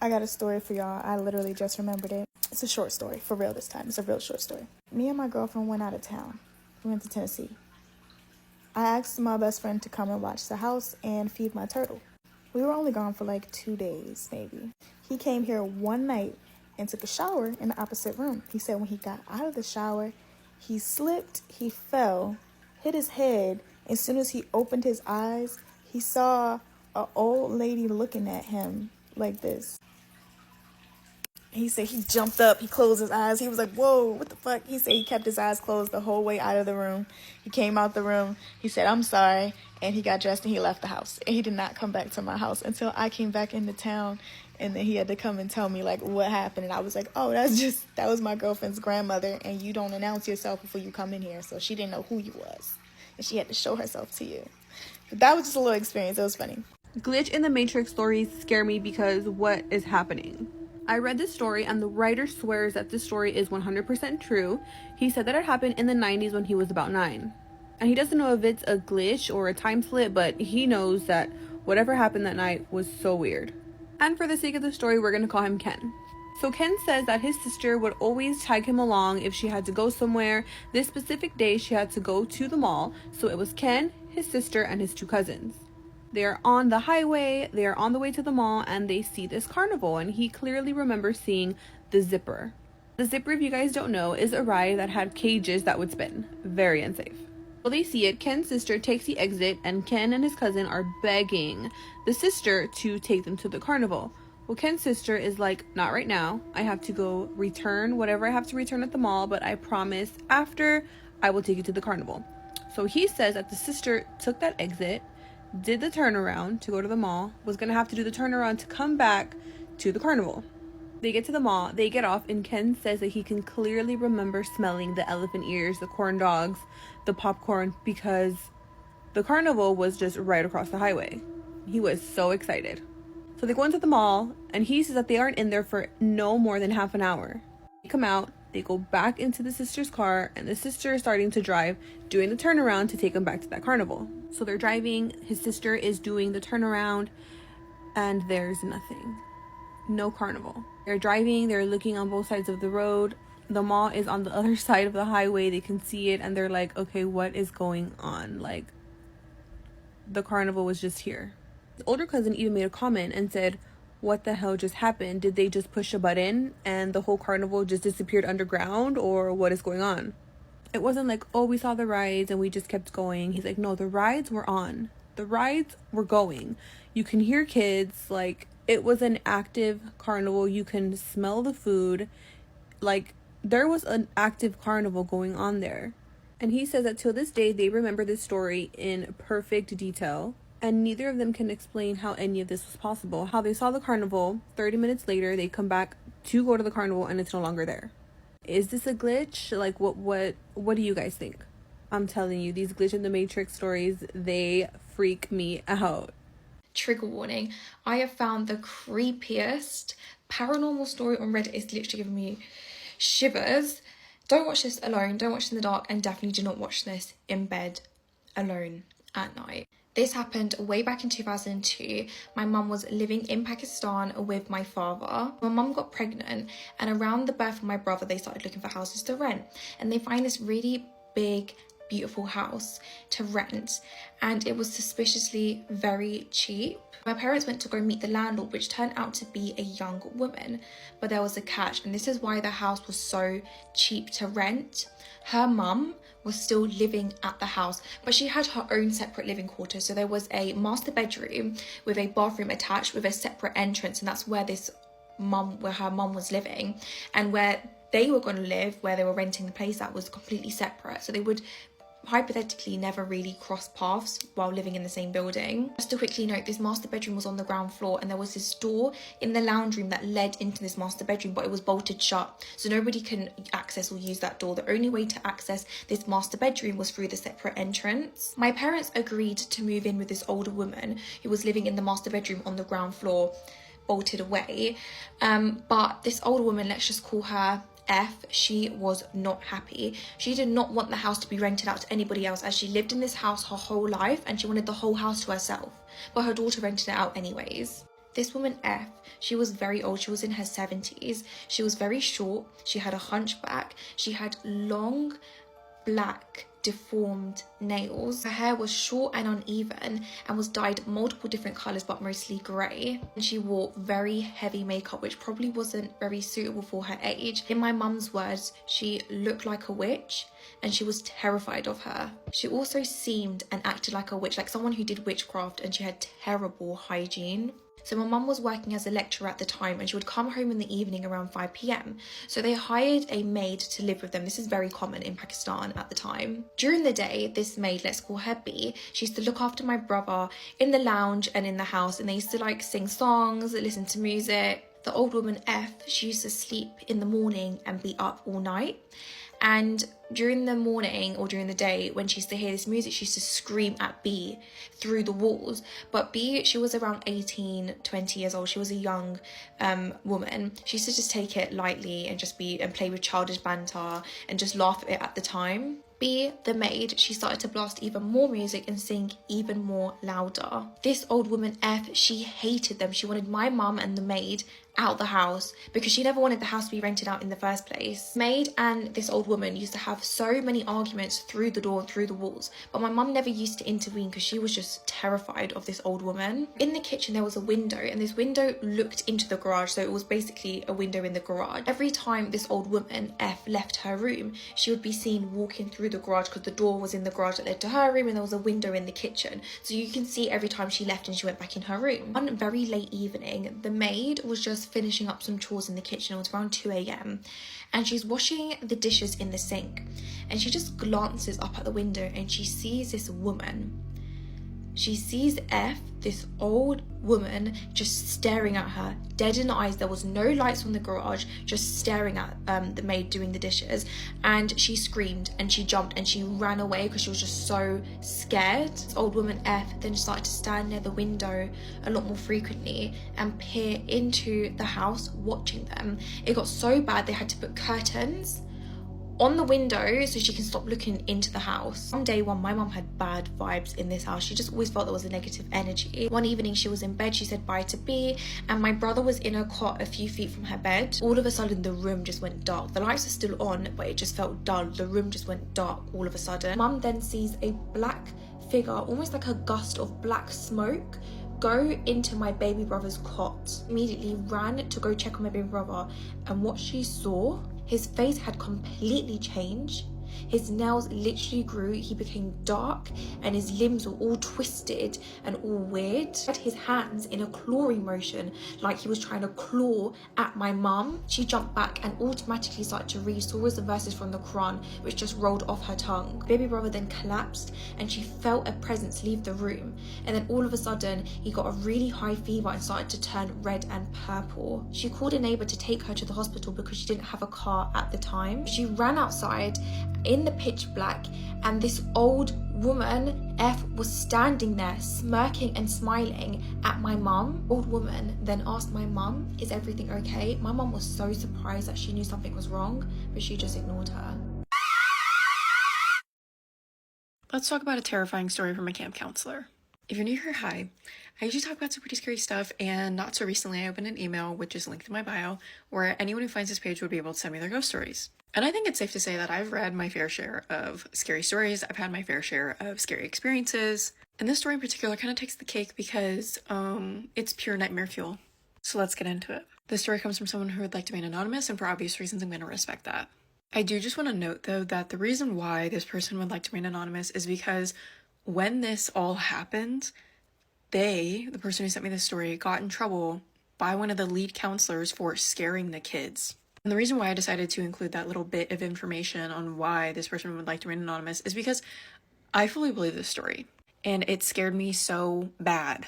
I got a story for y'all. I literally just remembered it. It's a short story, for real this time. It's a real short story. Me and my girlfriend went out of town. We went to Tennessee. I asked my best friend to come and watch the house and feed my turtle. We were only gone for like 2 days, maybe. He came here one night and took a shower in the opposite room. He said when he got out of the shower, he slipped, he fell, hit his head. As soon as he opened his eyes, he saw an old lady looking at him like this. He said he jumped up, he closed his eyes. He was like, whoa, what the fuck? He said he kept his eyes closed the whole way out of the room. He came out the room. He said, I'm sorry. And he got dressed and he left the house. And he did not come back to my house until I came back into town. And then he had to come and tell me, like, what happened. And I was like, oh, that was my girlfriend's grandmother. And you don't announce yourself before you come in here. So she didn't know who you was. And she had to show herself to you. But that was just a little experience. It was funny. Glitch in the Matrix stories scare me because what is happening? I read this story and the writer swears that this story is 100% true. He said that it happened in the 90s when he was about 9. And he doesn't know if it's a glitch or a time slip, but he knows that whatever happened that night was so weird. And for the sake of the story, we're going to call him Ken. So Ken says that his sister would always tag him along if she had to go somewhere. This specific day, she had to go to the mall. So it was Ken, his sister, and his 2 cousins. They're on the highway, they're on the way to the mall, and they see this carnival, and he clearly remembers seeing the zipper. The zipper, if you guys don't know, is a ride that had cages that would spin. Very unsafe. Well, they see it. Ken's sister takes the exit, and Ken and his cousin are begging the sister to take them to the carnival. Well, Ken's sister is like, not right now. I have to go return whatever I have to return at the mall, but I promise after I will take you to the carnival. So he says that the sister took that exit, did the turnaround to go to the mall, was going to have to do the turnaround to come back to the carnival. They get to the mall, they get off, and Ken says that he can clearly remember smelling the elephant ears, the corn dogs, the popcorn, because the carnival was just right across the highway. He was so excited. So they go into the mall, and he says that they aren't in there for no more than half an hour. They come out, they go back into the sister's car, and the sister is starting to drive, doing the turnaround to take them back to that carnival. So they're driving, his sister is doing the turnaround, and there's nothing. No carnival. They're driving, they're looking on both sides of the road. The mall is on the other side of the highway, they can see it, and they're like, okay, what is going on? Like, the carnival was just here. The older cousin even made a comment and said, what the hell just happened? Did they just push a button and the whole carnival just disappeared underground, or what is going on? It wasn't like, oh, we saw the rides and we just kept going. He's like, no, the rides were on. The rides were going. You can hear kids. Like, it was an active carnival. You can smell the food. Like, there was an active carnival going on there. And he says that till this day, they remember this story in perfect detail. And neither of them can explain how any of this was possible. How they saw the carnival, 30 minutes later, they come back to go to the carnival and it's no longer there. Is this a glitch? Like, what do you guys think? I'm telling you, these Glitch in the Matrix stories, they freak me out. Trigger warning, I have found the creepiest paranormal story on Reddit. It's literally giving me shivers. Don't watch this alone, don't watch this in the dark, and definitely do not watch this in bed alone at night. This happened way back in 2002. My mum was living in Pakistan with my father. My mum got pregnant, and around the birth of my brother, they started looking for houses to rent. And they find this really big, beautiful house to rent, and it was suspiciously very cheap. My parents went to go meet the landlord, which turned out to be a young woman, but there was a catch, and this is why the house was so cheap to rent. Her mum was still living at the house, but she had her own separate living quarters. So there was a master bedroom with a bathroom attached with a separate entrance, and that's where her mum was living, and where they were going to live, where they were renting the place, that was completely separate. So they would hypothetically never really cross paths while living in the same building. Just to quickly note, this master bedroom was on the ground floor, and there was this door in the lounge room that led into this master bedroom, but it was bolted shut, so nobody can access or use that door. The only way to access this master bedroom was through the separate entrance. My parents agreed to move in with this older woman who was living in the master bedroom on the ground floor, bolted away, but this older woman, let's just call her F, she was not happy. She did not want the house to be rented out to anybody else, as she lived in this house her whole life and she wanted the whole house to herself, but her daughter rented it out anyways. This woman F, she was very old. She was in her 70s. She was very short. She had a hunchback. She had long, black, deformed nails. Her hair was short and uneven and was dyed multiple different colours but mostly grey. And she wore very heavy makeup, which probably wasn't very suitable for her age. In my mum's words, she looked like a witch and she was terrified of her. She also seemed and acted like a witch, like someone who did witchcraft, and she had terrible hygiene. So my mum was working as a lecturer at the time and she would come home in the evening around 5 p.m. So they hired a maid to live with them. This is very common in Pakistan at the time. During the day, this maid, let's call her B, she used to look after my brother in the lounge and in the house, and they used to like sing songs, listen to music. The old woman F, she used to sleep in the morning and be up all night. And during the morning or during the day, when she used to hear this music, she used to scream at B through the walls. But B, she was around 18, 20 years old. She was a young woman. She used to just take it lightly and just play with childish banter and just laugh at it at the time. B, the maid, she started to blast even more music and sing even more louder. This old woman F, she hated them. She wanted my mum and the maid out the house because she never wanted the house to be rented out in the first place. Maid and this old woman used to have so many arguments through the door and through the walls, but my mum never used to intervene because she was just terrified of this old woman. In the kitchen there was a window, and this window looked into the garage, so it was basically a window in the garage. Every time this old woman F left her room, she would be seen walking through the garage because the door was in the garage that led to her room and there was a window in the kitchen, so you can see every time she left and she went back in her room. One very late evening, the maid was just finishing up some chores in the kitchen. It was around 2 a.m. and she's washing the dishes in the sink, and she just glances up at the window and she sees this woman. She sees F, this old woman, just staring at her, dead in the eyes. There was no lights from the garage, just staring at the maid doing the dishes. And she screamed and she jumped and she ran away because she was just so scared. This old woman F then started to stand near the window a lot more frequently and peer into the house, watching them. It got so bad they had to put curtains on the window so she can stop looking into the house. On day one, my mum had bad vibes in this house. She just always felt there was a negative energy. One evening she was in bed, she said bye to B, and my brother was in a cot a few feet from her bed. All of a sudden the room just went dark. The lights are still on, but it just felt dull. The room just went dark all of a sudden. Mum then sees a black figure, almost like a gust of black smoke, go into my baby brother's cot. Immediately ran to go check on my baby brother, and what she saw, his face had completely changed. His nails literally grew, he became dark, and his limbs were all twisted and all weird. He had his hands in a clawing motion, like he was trying to claw at my mum. She jumped back and automatically started to read surahs and verses from the Quran, which just rolled off her tongue. Baby brother then collapsed and she felt a presence leave the room. And then all of a sudden, he got a really high fever and started to turn red and purple. She called a neighbor to take her to the hospital because she didn't have a car at the time. She ran outside in the pitch black, and this old woman F was standing there smirking and smiling at my mum. Old woman then asked my mum, is everything okay? My mum was so surprised that she knew something was wrong, but she just ignored her. Let's talk about a terrifying story from a camp counselor. If you're new here, hi. I usually talk about some pretty scary stuff, and not so recently I opened an email, which is linked in my bio, where anyone who finds this page would be able to send me their ghost stories. And I think it's safe to say that I've read my fair share of scary stories. I've had my fair share of scary experiences. And this story in particular kind of takes the cake because it's pure nightmare fuel. So let's get into it. This story comes from someone who would like to remain anonymous, and for obvious reasons, I'm going to respect that. I do just want to note, though, that the reason why this person would like to remain anonymous is because when this all happened, the person who sent me this story, got in trouble by one of the lead counselors for scaring the kids. And the reason why I decided to include that little bit of information on why this person would like to remain anonymous is because I fully believe this story, and it scared me so bad.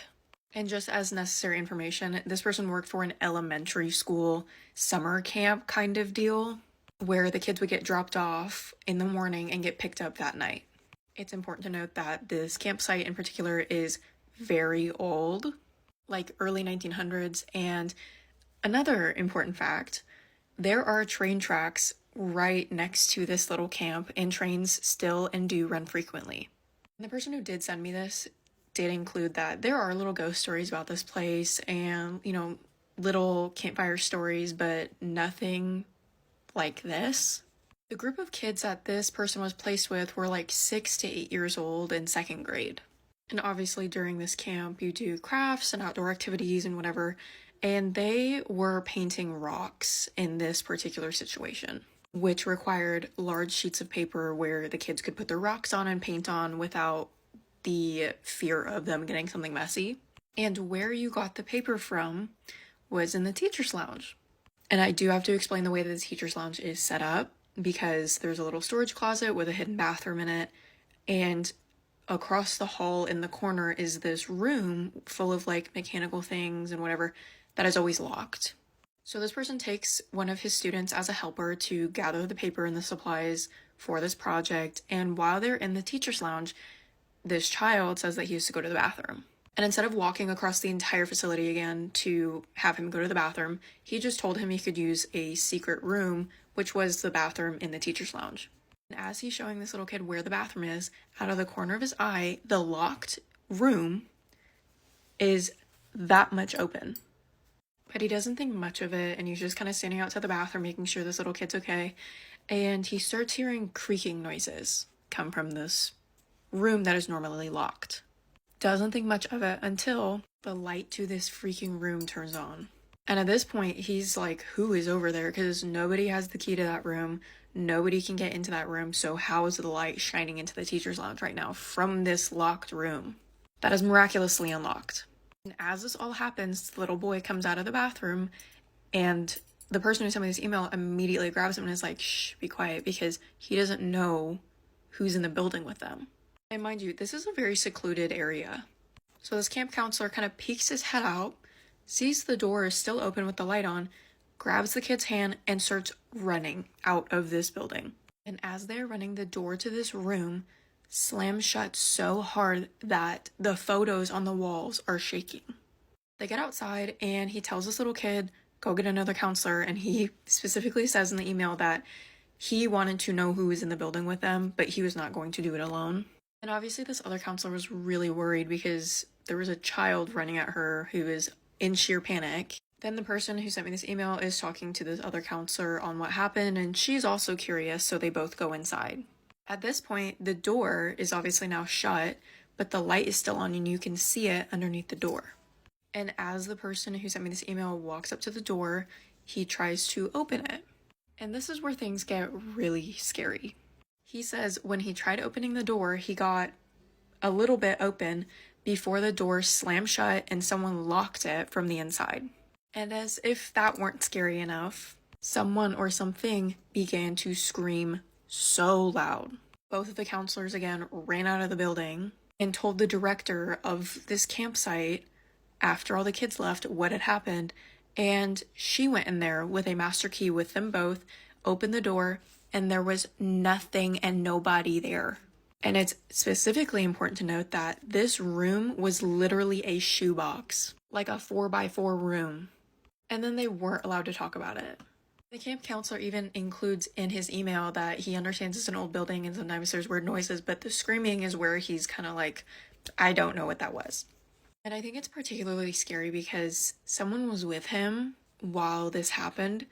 And just as necessary information, this person worked for an elementary school summer camp kind of deal, where the kids would get dropped off in the morning and get picked up that night. It's important to note that this campsite in particular is very old, like early 1900s, and another important fact, there are train tracks right next to this little camp, and trains still and do run frequently. And the person who did send me this did include that there are little ghost stories about this place and, little campfire stories, but nothing like this. The group of kids that this person was placed with were like 6 to 8 years old in 2nd grade. And obviously during this camp, you do crafts and outdoor activities and whatever, and they were painting rocks in this particular situation, which required large sheets of paper where the kids could put their rocks on and paint on without the fear of them getting something messy. And where you got the paper from was in the teacher's lounge. And I do have to explain the way that the teacher's lounge is set up, because there's a little storage closet with a hidden bathroom in it, and across the hall in the corner is this room full of like mechanical things and whatever that is always locked. So this person takes one of his students as a helper to gather the paper and the supplies for this project, and while they're in the teacher's lounge, this child says that he has to go to the bathroom. And instead of walking across the entire facility again to have him go to the bathroom, he just told him he could use a secret room, which was the bathroom in the teacher's lounge. And as he's showing this little kid where the bathroom is, out of the corner of his eye, the locked room is that much open. But he doesn't think much of it, and he's just kind of standing outside the bathroom making sure this little kid's okay. And he starts hearing creaking noises come from this room that is normally locked. Doesn't think much of it until the light to this freaking room turns on. And at this point, he's like, who is over there? Because nobody has the key to that room. Nobody can get into that room. So how is the light shining into the teacher's lounge right now from this locked room that is miraculously unlocked? And as this all happens, the little boy comes out of the bathroom, and the person who sent me this email immediately grabs him and is like, shh, be quiet, because he doesn't know who's in the building with them. And mind you, this is a very secluded area. So this camp counselor kind of peeks his head out, sees the door is still open with the light on, grabs the kid's hand, and starts running out of this building. And as they're running, the door to this room slams shut so hard that the photos on the walls are shaking. They get outside, and he tells this little kid, go get another counselor, and he specifically says in the email that he wanted to know who was in the building with them, but he was not going to do it alone. And obviously this other counselor was really worried because there was a child running at her who is in sheer panic. Then the person who sent me this email is talking to this other counselor on what happened, and she's also curious, so they both go inside. At this point, the door is obviously now shut, but the light is still on and you can see it underneath the door. And as the person who sent me this email walks up to the door, he tries to open it. And this is where things get really scary. He says when he tried opening the door, he got a little bit open before the door slammed shut and someone locked it from the inside. And as if that weren't scary enough, someone or something began to scream so loud. Both of the counselors again ran out of the building and told the director of this campsite after all the kids left what had happened, and she went in there with a master key with them both, opened the door, and there was nothing and nobody there. And it's specifically important to note that this room was literally a shoebox, like a 4x4 room. And then they weren't allowed to talk about it. The camp counselor even includes in his email that he understands it's an old building and sometimes there's weird noises, but the screaming is where he's kind of like, I don't know what that was. And I think it's particularly scary because someone was with him while this happened,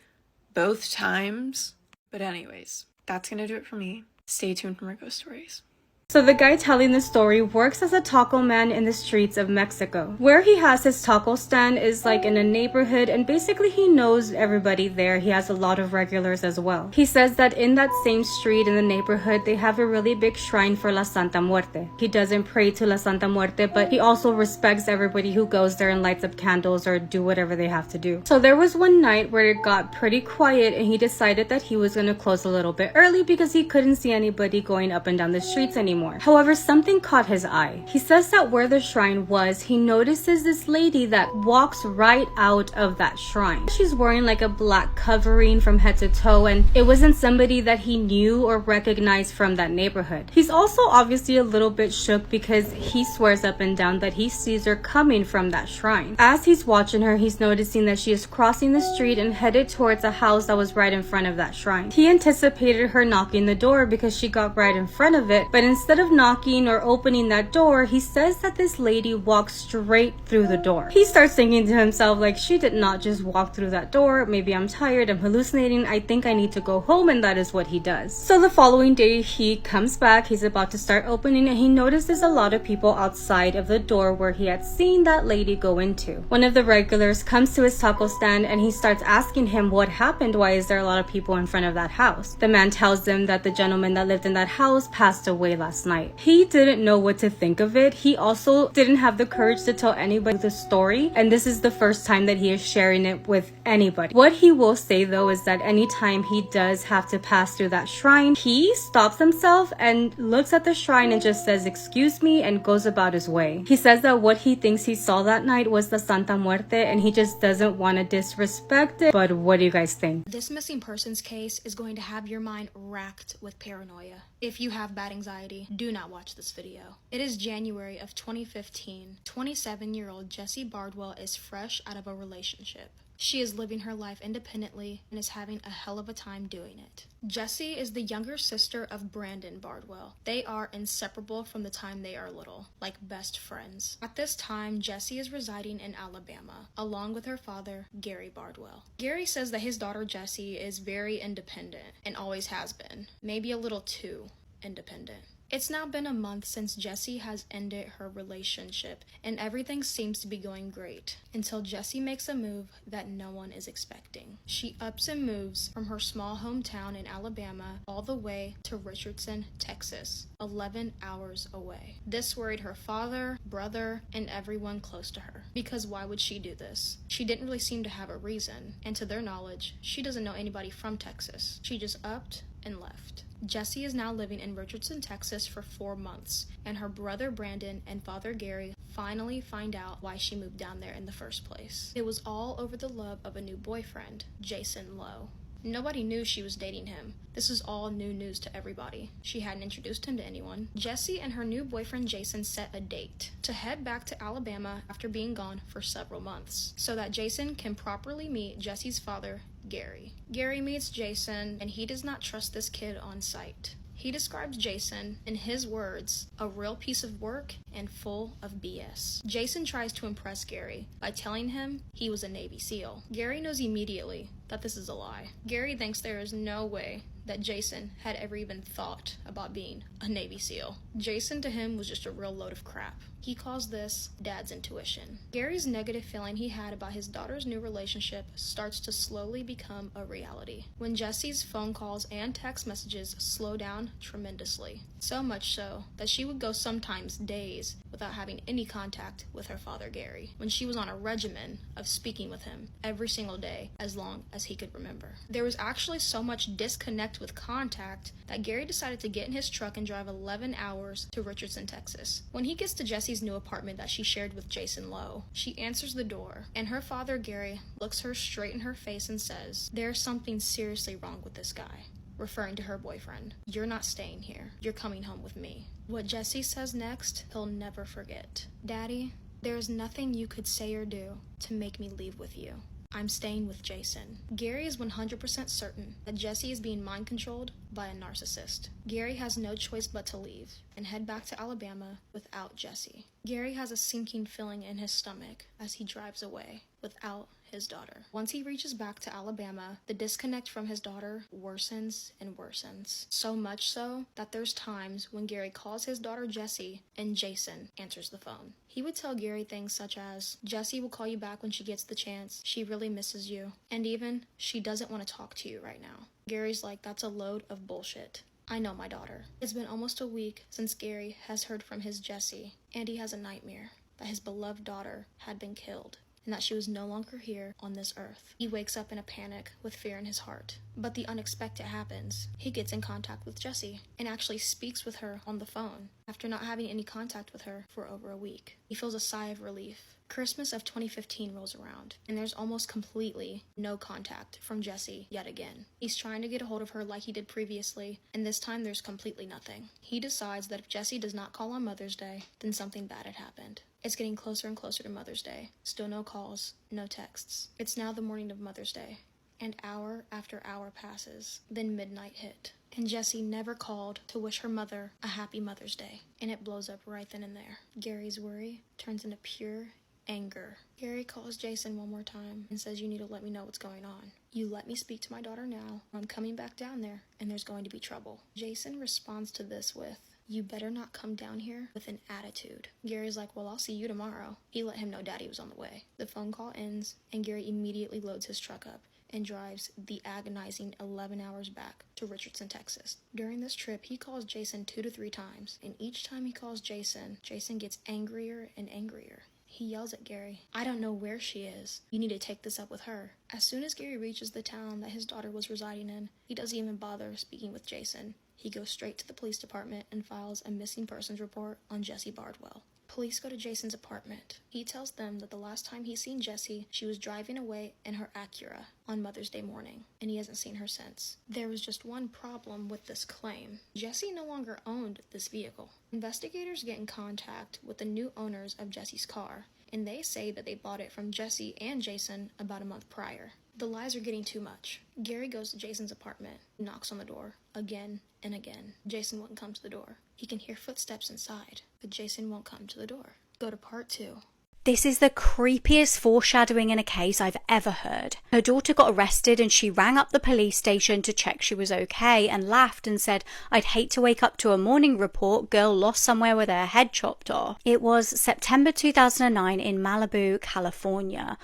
both times. But anyways, that's gonna do it for me. Stay tuned for more ghost stories. So the guy telling the story works as a taco man in the streets of Mexico. Where he has his taco stand is like in a neighborhood, and basically he knows everybody there. He has a lot of regulars as well. He says that in that same street in the neighborhood, they have a really big shrine for La Santa Muerte. He doesn't pray to La Santa Muerte, but he also respects everybody who goes there and lights up candles or do whatever they have to do. So there was one night where it got pretty quiet and he decided that he was going to close a little bit early because he couldn't see anybody going up and down the streets anymore. However, something caught his eye. He says that where the shrine was, he notices this lady that walks right out of that shrine. She's wearing like a black covering from head to toe, and it wasn't somebody that he knew or recognized from that neighborhood. He's also obviously a little bit shook because he swears up and down that he sees her coming from that shrine. As he's watching her, he's noticing that she is crossing the street and headed towards a house that was right in front of that shrine. He anticipated her knocking the door because she got right in front of it, but instead instead of knocking or opening that door, he says that this lady walks straight through the door. He starts thinking to himself, like, she did not just walk through that door. Maybe I'm tired, I'm hallucinating, I think I need to go home, and that is what he does. So the following day, he comes back, he's about to start opening, and he notices a lot of people outside of the door where he had seen that lady go into. One of the regulars comes to his taco stand and he starts asking him what happened. Why is there a lot of people in front of that house? The man tells them that the gentleman that lived in that house passed away last night. He didn't know what to think of it. He also didn't have the courage to tell anybody the story, and this is the first time that he is sharing it with anybody. What he will say though is that anytime he does have to pass through that shrine, he stops himself and looks at the shrine and just says, "Excuse me," and goes about his way. He says that what he thinks he saw that night was the Santa Muerte, and he just doesn't want to disrespect it. But what do you guys think? This missing persons case is going to have your mind racked with paranoia. If you have bad anxiety, do not watch this video. It is January of 2015. 27-year-old Jessie Bardwell is fresh out of a relationship. She is living her life independently and is having a hell of a time doing it. Jessie is the younger sister of Brandon Bardwell. They are inseparable from the time they are little, like best friends. At this time, Jessie is residing in Alabama, along with her father, Gary Bardwell. Gary says that his daughter Jessie is very independent and always has been, maybe a little too independent. It's now been a month since Jessie has ended her relationship, and everything seems to be going great, until Jessie makes a move that no one is expecting. She ups and moves from her small hometown in Alabama all the way to Richardson, Texas, 11 hours away. This worried her father, brother, and everyone close to her, because why would she do this? She didn't really seem to have a reason, and to their knowledge, she doesn't know anybody from Texas. She just upped and left. Jessie is now living in Richardson, Texas for 4 months, and her brother Brandon and father Gary finally find out why she moved down there in the first place. It was all over the love of a new boyfriend, Jason Lowe. Nobody knew she was dating him. This is all new news to everybody. She hadn't introduced him to anyone. Jessie and her new boyfriend Jason set a date to head back to Alabama after being gone for several months, so that Jason can properly meet Jessie's father, Gary. Gary meets Jason, and he does not trust this kid on sight. He describes Jason, in his words, a real piece of work and full of BS. Jason tries to impress Gary by telling him he was a Navy SEAL. Gary knows immediately that this is a lie. Gary thinks there is no way that Jason had ever even thought about being a Navy SEAL. Jason to him was just a real load of crap. He calls this dad's intuition. Gary's negative feeling he had about his daughter's new relationship starts to slowly become a reality when Jessie's phone calls and text messages slow down tremendously. So much so that she would go sometimes days without having any contact with her father Gary, when she was on a regimen of speaking with him every single day as long as he could remember. There was actually so much disconnect with contact that Gary decided to get in his truck and drive 11 hours to Richardson, Texas. When he gets to Jessie's new apartment that she shared with Jason Lowe, she answers the door, and her father Gary looks her straight in her face and says, "There's something seriously wrong with this guy," referring to her boyfriend. "You're not staying here. You're coming home with me." What Jessie says next, he'll never forget. "Daddy, there is nothing you could say or do to make me leave with you. I'm staying with Jason." Gary is 100% certain that Jessie is being mind-controlled by a narcissist. Gary has no choice but to leave and head back to Alabama without Jessie. Gary has a sinking feeling in his stomach as he drives away without his daughter. Once he reaches back to Alabama, the disconnect from his daughter worsens and worsens. So much so that there's times when Gary calls his daughter Jessie and Jason answers the phone. He would tell Gary things such as, "Jessie will call you back when she gets the chance. She really misses you. And even, she doesn't want to talk to you right now." Gary's like, "That's a load of bullshit. I know my daughter." It's been almost a week since Gary has heard from his Jessie, and he has a nightmare that his beloved daughter had been killed, and that she was no longer here on this earth. He wakes up in a panic with fear in his heart. But the unexpected happens. He gets in contact with Jessie and actually speaks with her on the phone after not having any contact with her for over a week. He feels a sigh of relief. Christmas of 2015 rolls around, and there's almost completely no contact from Jessie yet again. He's trying to get a hold of her like he did previously, and this time there's completely nothing. He decides that if Jessie does not call on Mother's Day, then something bad had happened. It's getting closer and closer to Mother's Day. Still no calls, no texts. It's now the morning of Mother's Day, and hour after hour passes. Then midnight hit, and Jessie never called to wish her mother a happy Mother's Day, and it blows up right then and there. Gary's worry turns into pure anger. Gary calls Jason one more time and says, "You need to let me know what's going on. You let me speak to my daughter now, or I'm coming back down there and there's going to be trouble." Jason responds to this with, "You better not come down here with an attitude." Gary's like, "Well, I'll see you tomorrow." He let him know Daddy was on the way. The phone call ends, and Gary immediately loads his truck up and drives the agonizing 11 hours back to Richardson, Texas. During this trip, he calls Jason 2 to 3 times, and each time he calls Jason, Jason gets angrier and angrier. He yells at Gary, "I don't know where she is. You need to take this up with her." As soon as Gary reaches the town that his daughter was residing in, he doesn't even bother speaking with Jason. He goes straight to the police department and files a missing persons report on Jessie Bardwell. Police go to Jason's apartment. He tells them that the last time he's seen Jessie, she was driving away in her Acura on Mother's Day morning, and he hasn't seen her since. There was just one problem with this claim. Jessie no longer owned this vehicle. Investigators get in contact with the new owners of Jessie's car, and they say that they bought it from Jessie and Jason about a month prior. The lies are getting too much. Gary goes to Jason's apartment, knocks on the door, again and again. Jason won't come to the door. He can hear footsteps inside, but Jason won't come to the door. Go to part 2. This is the creepiest foreshadowing in a case I've ever heard. Her daughter got arrested and she rang up the police station to check she was okay and laughed and said, "I'd hate to wake up to a morning report, girl lost somewhere with her head chopped off." It was September 2009 in Malibu, California.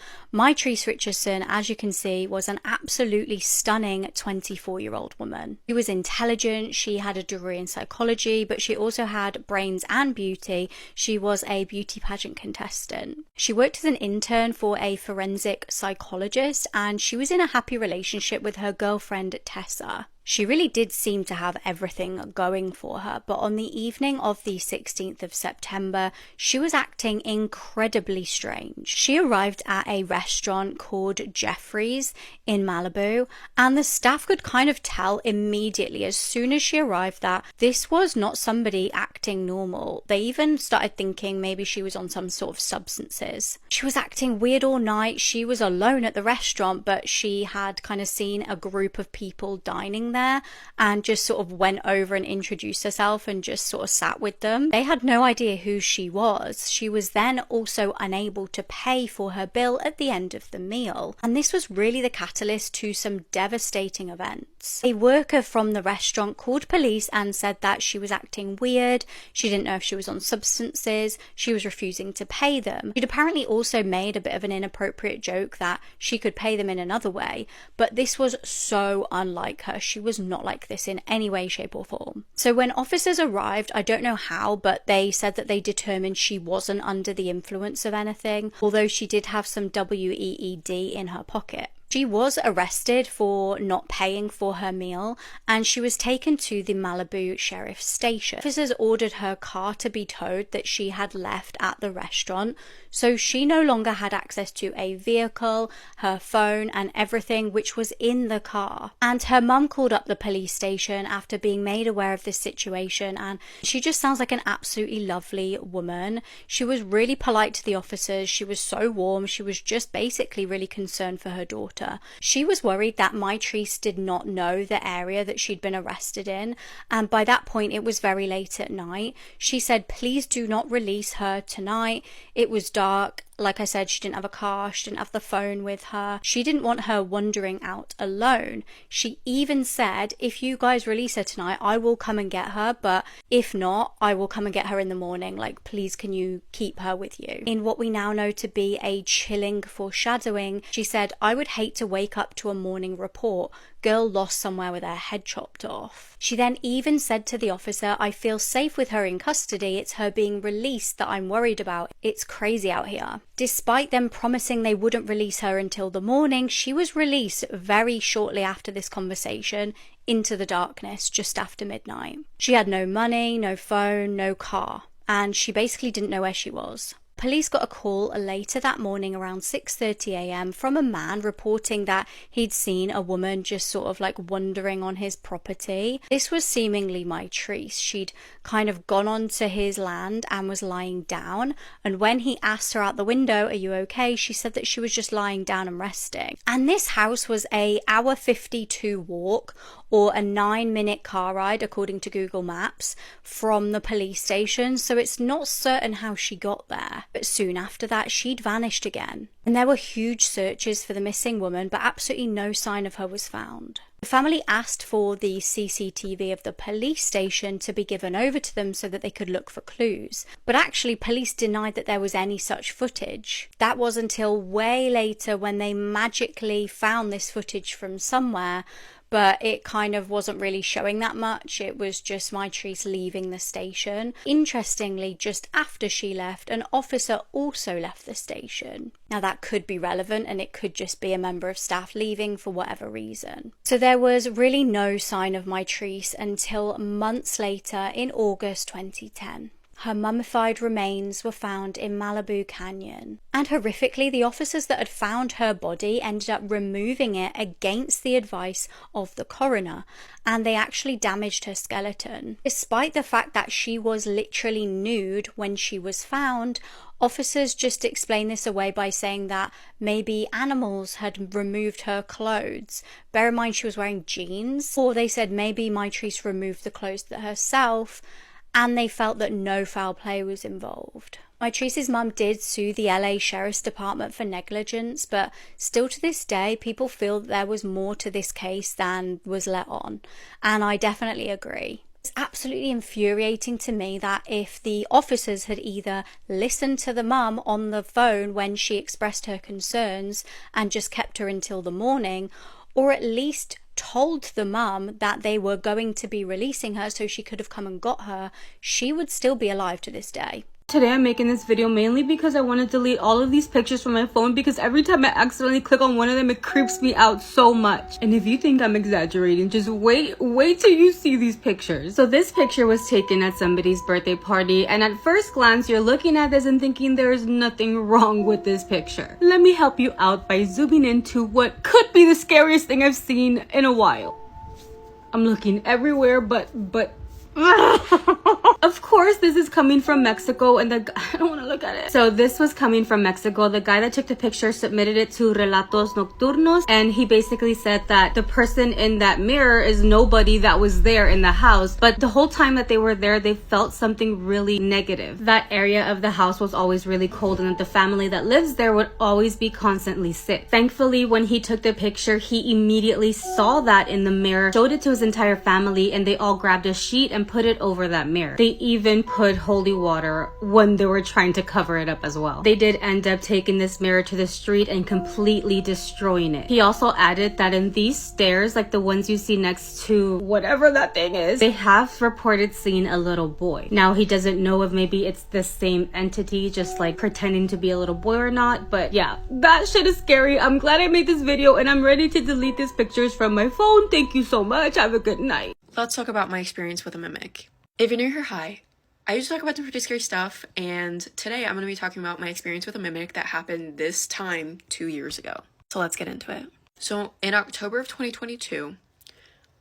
Trace Richardson, as you can see, was an absolutely stunning 24-year-old woman. She was intelligent, she had a degree in psychology, but she also had brains and beauty. She was a beauty pageant contestant. She worked as an intern for a forensic psychologist, and she was in a happy relationship with her girlfriend Tessa. She really did seem to have everything going for her, but on the evening of the 16th of September, she was acting incredibly strange. She arrived at a restaurant called Jeffrey's in Malibu, and the staff could kind of tell immediately as soon as she arrived that this was not somebody acting normal. They even started thinking maybe she was on some sort of substances. She was acting weird all night. She was alone at the restaurant, but she had kind of seen a group of people dining there and just sort of went over and introduced herself and just sort of sat with them. They had no idea who she was. She was then also unable to pay for her bill at the end of the meal, and this was really the catalyst to some devastating events. A worker from the restaurant called police and said that she was acting weird. She didn't know if she was on substances. She was refusing to pay them. She'd apparently also made a bit of an inappropriate joke that she could pay them in another way, but this was so unlike her. She was not like this in any way, shape or form. So when officers arrived, I don't know how, but they said that they determined she wasn't under the influence of anything, although she did have some WEED in her pocket. She was arrested for not paying for her meal, and she was taken to the Malibu Sheriff's Station. Officers ordered her car to be towed that she had left at the restaurant, so she no longer had access to a vehicle, her phone, and everything which was in the car. And her mum called up the police station after being made aware of this situation, and she just sounds like an absolutely lovely woman. She was really polite to the officers. She was so warm. She was just basically really concerned for her daughter. She was worried that Trace did not know the area that she'd been arrested in, and by that point it was very late at night. She said, "Please do not release her tonight." It was dark. Like I said, she didn't have a car, she didn't have the phone with her. She didn't want her wandering out alone. She even said, "If you guys release her tonight, I will come and get her, but if not, I will come and get her in the morning. Like, please, can you keep her with you?" In what we now know to be a chilling foreshadowing, she said, "I would hate to wake up to a morning report. Girl lost somewhere with her head chopped off." She then even said to the officer, "I feel safe with her in custody. It's her being released that I'm worried about. It's crazy out here." Despite them promising they wouldn't release her until the morning, she was released very shortly after this conversation into the darkness just after midnight. She had no money, no phone, no car, and she basically didn't know where she was. Police got a call later that morning around 6:30 a.m. from a man reporting that he'd seen a woman just sort of like wandering on his property. This was seemingly Mitrice. She'd kind of gone onto his land and was lying down, and when he asked her out the window, "Are you okay?" she said that she was just lying down and resting. And this house was a hour 52 walk, or a 9-minute car ride according to Google Maps, from the police station, so it's not certain how she got there. But soon after that, she'd vanished again. And there were huge searches for the missing woman, but absolutely no sign of her was found. The family asked for the CCTV of the police station to be given over to them so that they could look for clues. But actually, police denied that there was any such footage. That was until way later when they magically found this footage from somewhere, but it kind of wasn't really showing that much. It was just Mitrice leaving the station. Interestingly, just after she left, an officer also left the station. Now that could be relevant, and it could just be a member of staff leaving for whatever reason. So there was really no sign of Mitrice until months later in August 2010. Her mummified remains were found in Malibu Canyon. And horrifically, the officers that had found her body ended up removing it against the advice of the coroner, and they actually damaged her skeleton. Despite the fact that she was literally nude when she was found, officers just explained this away by saying that maybe animals had removed her clothes. Bear in mind, she was wearing jeans. Or they said maybe Mitrice removed the clothes herself, and they felt that no foul play was involved. Mitrice's mum did sue the LA Sheriff's Department for negligence, but still to this day, people feel that there was more to this case than was let on, and I definitely agree. It's absolutely infuriating to me that if the officers had either listened to the mum on the phone when she expressed her concerns and just kept her until the morning, or at least told the mum that they were going to be releasing her so she could have come and got her, she would still be alive to this day. Today I'm making this video mainly because I want to delete all of these pictures from my phone, because every time I accidentally click on one of them, it creeps me out so much. And if you think I'm exaggerating, just wait till you see these pictures. So this picture was taken at somebody's birthday party, and at first glance, you're looking at this and thinking there's nothing wrong with this picture. Let me help you out by zooming into what could be the scariest thing I've seen in a while. I'm looking everywhere, but of course, this is coming from Mexico, and I don't want to look at it. So this was coming from Mexico. The guy that took the picture submitted it to Relatos Nocturnos, and he basically said that the person in that mirror is nobody that was there in the house, but the whole time that they were there, they felt something really negative. That area of the house was always really cold, and that the family that lives there would always be constantly sick. Thankfully, when he took the picture, he immediately saw that in the mirror, showed it to his entire family, and they all grabbed a sheet and put it over that mirror. They even put holy water when they were trying to cover it up as well. They did end up taking this mirror to the street and completely destroying it. He also added that in these stairs, like the ones you see next to whatever that thing is, they have reported seeing a little boy. Now, he doesn't know if maybe it's the same entity, just like pretending to be a little boy or not, but yeah, that shit is scary. I'm glad I made this video, and I'm ready to delete these pictures from my phone. Thank you so much. Have a good night. Let's talk about my experience with a mimic. If you're new here, hi. I used to talk about some pretty scary stuff, and today I'm going to be talking about my experience with a mimic that happened this time 2 years ago. So let's get into it. So in October of 2022,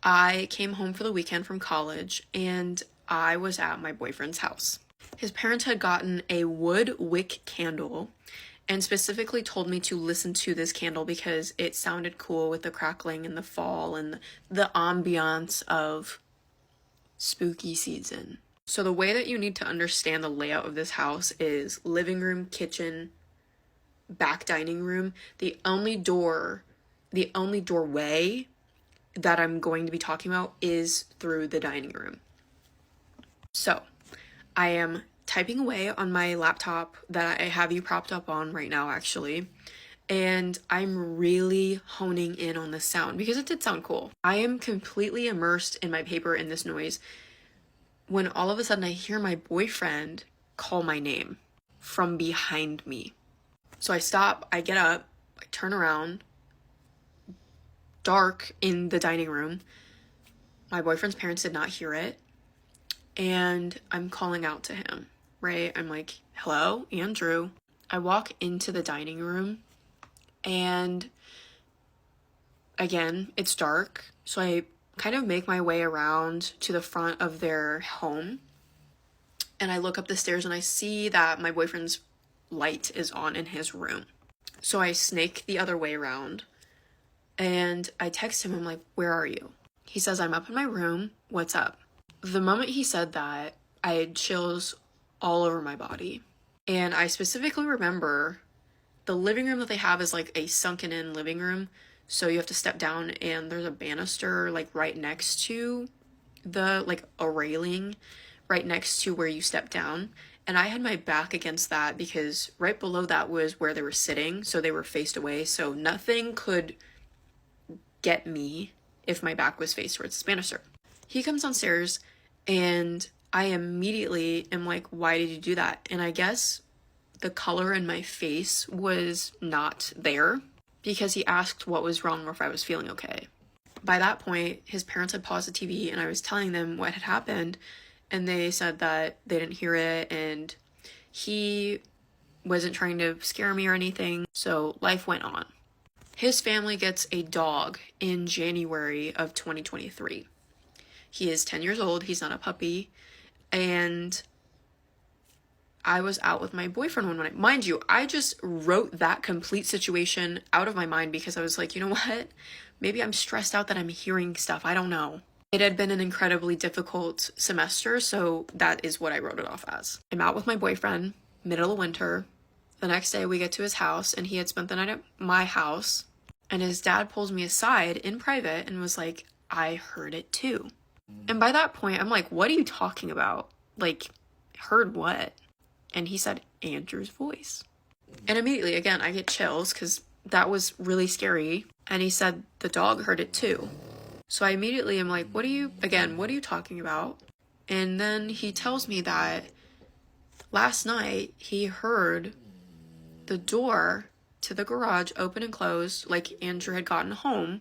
I came home for the weekend from college, and I was at my boyfriend's house. His parents had gotten a wood wick candle, and specifically told me to listen to this candle because it sounded cool with the crackling in the fall and the ambiance of spooky season. So the way that you need to understand the layout of this house is living room, kitchen, back dining room. The only doorway that I'm going to be talking about is through the dining room. So I am typing away on my laptop that I have you propped up on right now, actually, and I'm really honing in on the sound because it did sound cool. I am completely immersed in my paper in this noise when all of a sudden I hear my boyfriend call my name from behind me. So I stop, I get up, I turn around, dark in the dining room. My boyfriend's parents did not hear it, and I'm calling out to him. Right? I'm like, hello, Andrew. I walk into the dining room, and again, it's dark, so I kind of make my way around to the front of their home, and I look up the stairs and I see that my boyfriend's light is on in his room. So I snake the other way around, and I text him, I'm like, where are you? He says, I'm up in my room, what's up? The moment he said that, I had chills all over my body. And I specifically remember the living room that they have is like a sunken in living room. So you have to step down, and there's a banister like right next to the, like a railing right next to where you step down. And I had my back against that because right below that was where they were sitting. So they were faced away. So nothing could get me if my back was faced towards this banister. He comes downstairs, and I immediately am like, why did you do that? And I guess the color in my face was not there because he asked what was wrong or if I was feeling okay. By that point, his parents had paused the TV, and I was telling them what had happened, and they said that they didn't hear it, and he wasn't trying to scare me or anything, so life went on. His family gets a dog in January of 2023. He is 10 years old, he's not a puppy, and I was out with my boyfriend one night. Mind you, I just wrote that complete situation out of my mind because I was like, you know what? Maybe I'm stressed out that I'm hearing stuff. I don't know. It had been an incredibly difficult semester, so that is what I wrote it off as. I'm out with my boyfriend, middle of winter. The next day we get to his house, and he had spent the night at my house, and his dad pulls me aside in private and was like, I heard it too. And by that point, I'm like, what are you talking about? Like, heard what? And he said, Andrew's voice. And immediately, again, I get chills because that was really scary. And he said the dog heard it too. So I immediately am like, what are you talking about? And then he tells me that last night he heard the door to the garage open and close, like Andrew had gotten home,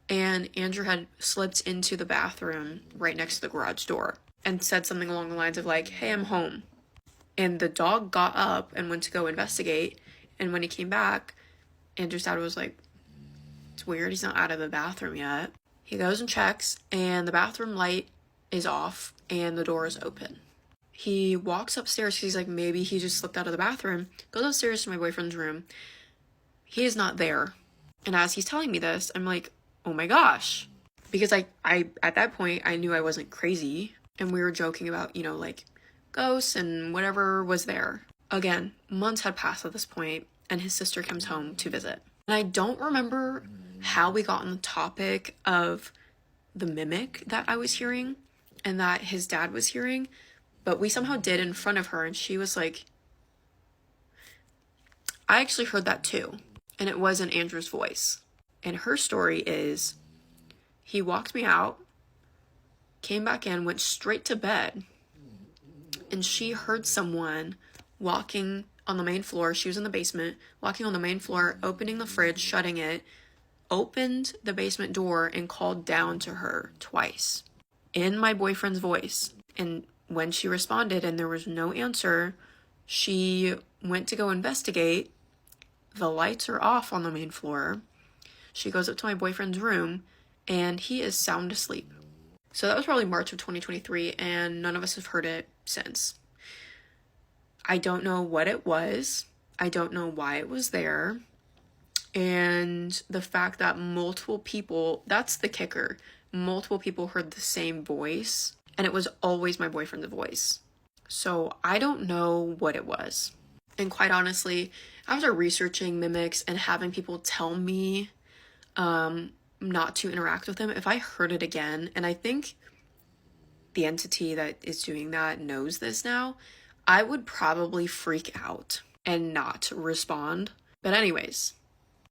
and Andrew had slipped into the bathroom right next to the garage door and said something along the lines of like, hey, I'm home. And the dog got up and went to go investigate. And when he came back, Andrew's dad was like, it's weird, he's not out of the bathroom yet. He goes and checks, and the bathroom light is off and the door is open. He walks upstairs because he's like, maybe he just slipped out of the bathroom, goes upstairs to my boyfriend's room. He is not there. And as he's telling me this, I'm like, oh my gosh. Because I at that point, I knew I wasn't crazy. And we were joking about, like ghosts and whatever was there. Again, months had passed at this point, and his sister comes home to visit. And I don't remember how we got on the topic of the mimic that I was hearing and that his dad was hearing, but we somehow did in front of her, and she was like, I actually heard that too, and it wasn't Andrew's voice. And her story is, he walked me out, came back in, went straight to bed, and she heard someone walking on the main floor. She was in the basement, walking on the main floor, opening the fridge, shutting it, opened the basement door, and called down to her twice in my boyfriend's voice. And when she responded and there was no answer, she went to go investigate. The lights are off on the main floor. She goes up to my boyfriend's room, and he is sound asleep. So that was probably March of 2023, and none of us have heard it since. I don't know what it was. I don't know why it was there. And the fact that multiple people, that's the kicker, multiple people heard the same voice, and it was always my boyfriend's voice. So I don't know what it was. And quite honestly, after researching mimics and having people tell me not to interact with them, if I heard it again, and I think the entity that is doing that knows this now, I would probably freak out and not respond. But anyways,